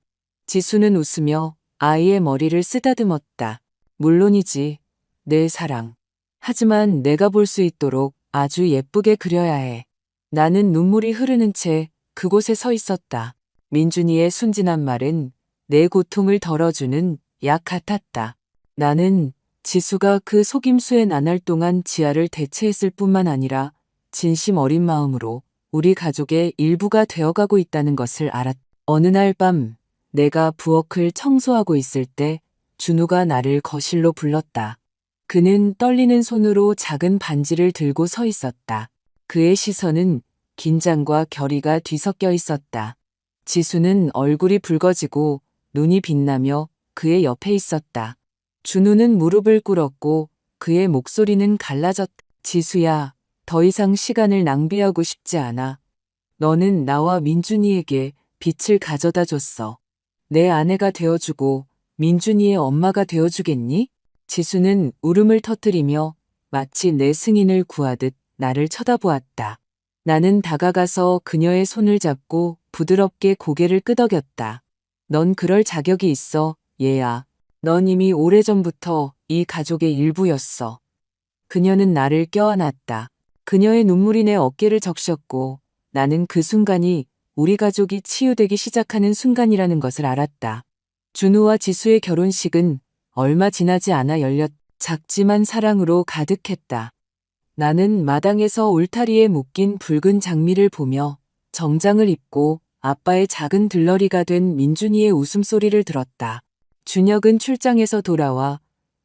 Speaker 1: 지수는 웃으며 아이의 머리를 쓰다듬었다. 물론이지, 내 사랑. 하지만 내가 볼 수 있도록 아주 예쁘게 그려야 해. 나는 눈물이 흐르는 채 그곳에 서 있었다. 민준이의 순진한 말은 내 고통을 덜어주는 약 같았다. 나는 지수가 그 속임수의 나날 동안 지아를 대체했을 뿐만 아니라 진심 어린 마음으로 우리 가족의 일부가 되어가고 있다는 것을 알았다. 어느 날 밤 내가 부엌을 청소하고 있을 때 준우가 나를 거실로 불렀다. 그는 떨리는 손으로 작은 반지를 들고 서 있었다. 그의 시선은 긴장과 결의가 뒤섞여 있었다. 지수는 얼굴이 붉어지고 눈이 빛나며 그의 옆에 있었다. 준우는 무릎을 꿇었고 그의 목소리는 갈라졌다. 지수야, 더 이상 시간을 낭비하고 싶지 않아. 너는 나와 민준이에게 빛을 가져다 줬어. 내 아내가 되어주고 민준이의 엄마가 되어주겠니? 지수는 울음을 터뜨리며 마치 내 승인을 구하듯 나를 쳐다보았다. 나는 다가가서 그녀의 손을 잡고 부드럽게 고개를 끄덕였다. 넌 그럴 자격이 있어, 얘야. 넌 이미 오래전부터 이 가족의 일부였어. 그녀는 나를 껴안았다. 그녀의 눈물이 내 어깨를 적셨고 나는 그 순간이 우리 가족이 치유되기 시작하는 순간이라는 것을 알았다. 준우와 지수의 결혼식은 얼마 지나지 않아 열렸. 작지만 사랑으로 가득했다. 나는 마당에서 울타리에 묶인 붉은 장미를 보며 정장을 입고 아빠의 작은 들러리가 된 민준이의 웃음소리를 들었다. 준혁은 출장에서 돌아와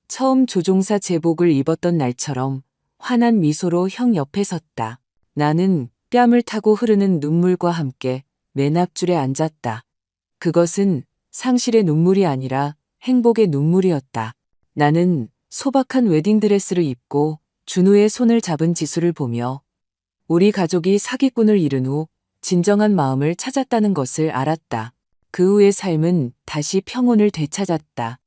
Speaker 1: 처음 조종사 제복을 입었던 날처럼 환한 미소로 형 옆에 섰다. 나는 뺨을 타고 흐르는 눈물과 함께 맨 앞줄에 앉았다. 그것은 상실의 눈물이 아니라 행복의 눈물이었다. 나는 소박한 웨딩드레스를 입고 준우의 손을 잡은 지수를 보며 우리 가족이 사기꾼을 잃은 후 진정한 마음을 찾았다는 것을 알았다. 그 후의 삶은 다시 평온을 되찾았다.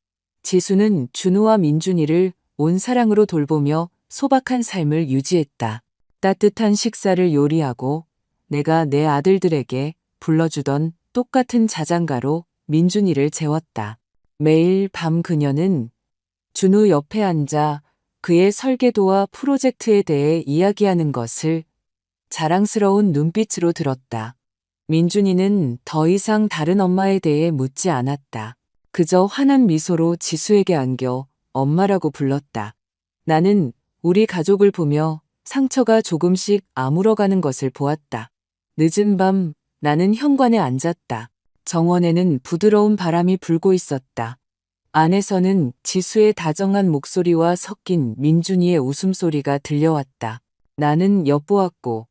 Speaker 1: 지수는 준우와 민준이를 온 사랑으로 돌보며 소박한 삶을 유지했다. 따뜻한 식사를 요리하고 내가 내 아들들에게 불러주던 똑같은 자장가로 민준이를 재웠다. 매일 밤 그녀는 준우 옆에 앉아 그의 설계도와 프로젝트에 대해 이야기하는 것을 자랑스러운 눈빛으로 들었다. 민준이는 더 이상 다른 엄마에 대해 묻지 않았다. 그저 환한 미소로 지수에게 안겨 엄마라고 불렀다. 나는 우리 가족을 보며 상처가 조금씩 아물어가는 것을 보았다. 늦은 밤 나는 현관에 앉았다. 정원에는 부드러운 바람이 불고 있었다. 안에서는 지수의 다정한 목소리와 섞인 민준이의 웃음소리가 들려왔다. 나는 엿보았고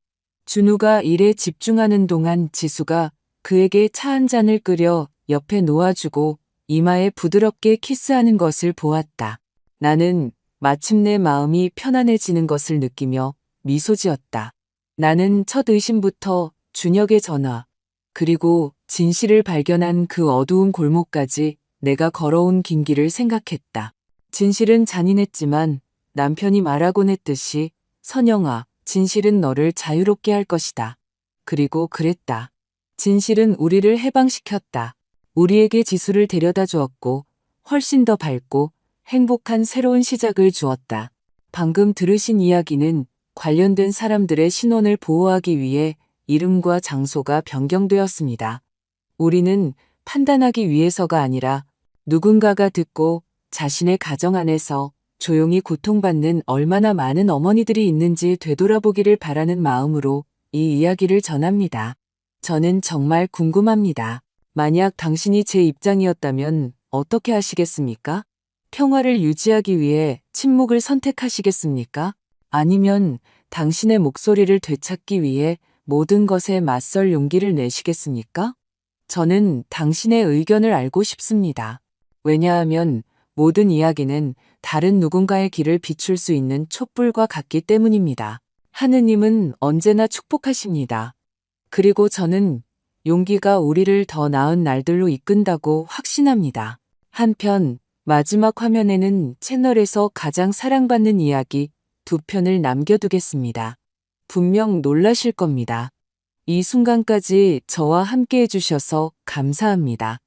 Speaker 1: 준우가 일에 집중하는 동안 지수가 그에게 차 한 잔을 끓여 옆에 놓아주고 이마에 부드럽게 키스하는 것을 보았다. 나는 마침내 마음이 편안해지는 것을 느끼며 미소 지었다. 나는 첫 의심부터 준혁의 전화, 그리고 진실을 발견한 그 어두운 골목까지 내가 걸어온 긴 길을 생각했다. 진실은 잔인했지만 남편이 말하곤 했듯이 선영아, 진실은 너를 자유롭게 할 것이다. 그리고 그랬다. 진실은 우리를 해방시켰다. 우리에게 지수를 데려다 주었고 훨씬 더 밝고 행복한 새로운 시작을 주었다. 방금 들으신 이야기는 관련된 사람들의 신원을 보호하기 위해 이름과 장소가 변경되었습니다. 우리는 판단하기 위해서가 아니라 누군가가 듣고 자신의 가정 안에서 조용히 고통받는 얼마나 많은 어머니들이 있는지 되돌아보기를 바라는 마음으로 이 이야기를 전합니다. 저는 정말 궁금합니다. 만약 당신이 제 입장이었다면 어떻게 하시겠습니까? 평화를 유지하기 위해 침묵을 선택하시겠습니까? 아니면 당신의 목소리를 되찾기 위해 모든 것에 맞설 용기를 내시겠습니까? 저는 당신의 의견을 알고 싶습니다. 왜냐하면 모든 이야기는 다른 누군가의 길을 비출 수 있는 촛불과 같기 때문입니다. 하느님은 언제나 축복하십니다. 그리고 저는 용기가 우리를 더 나은 날들로 이끈다고 확신합니다. 한편 마지막 화면에는 채널에서 가장 사랑받는 이야기 2편을 남겨두겠습니다. 분명 놀라실 겁니다. 이 순간까지 저와 함께 해주셔서 감사합니다.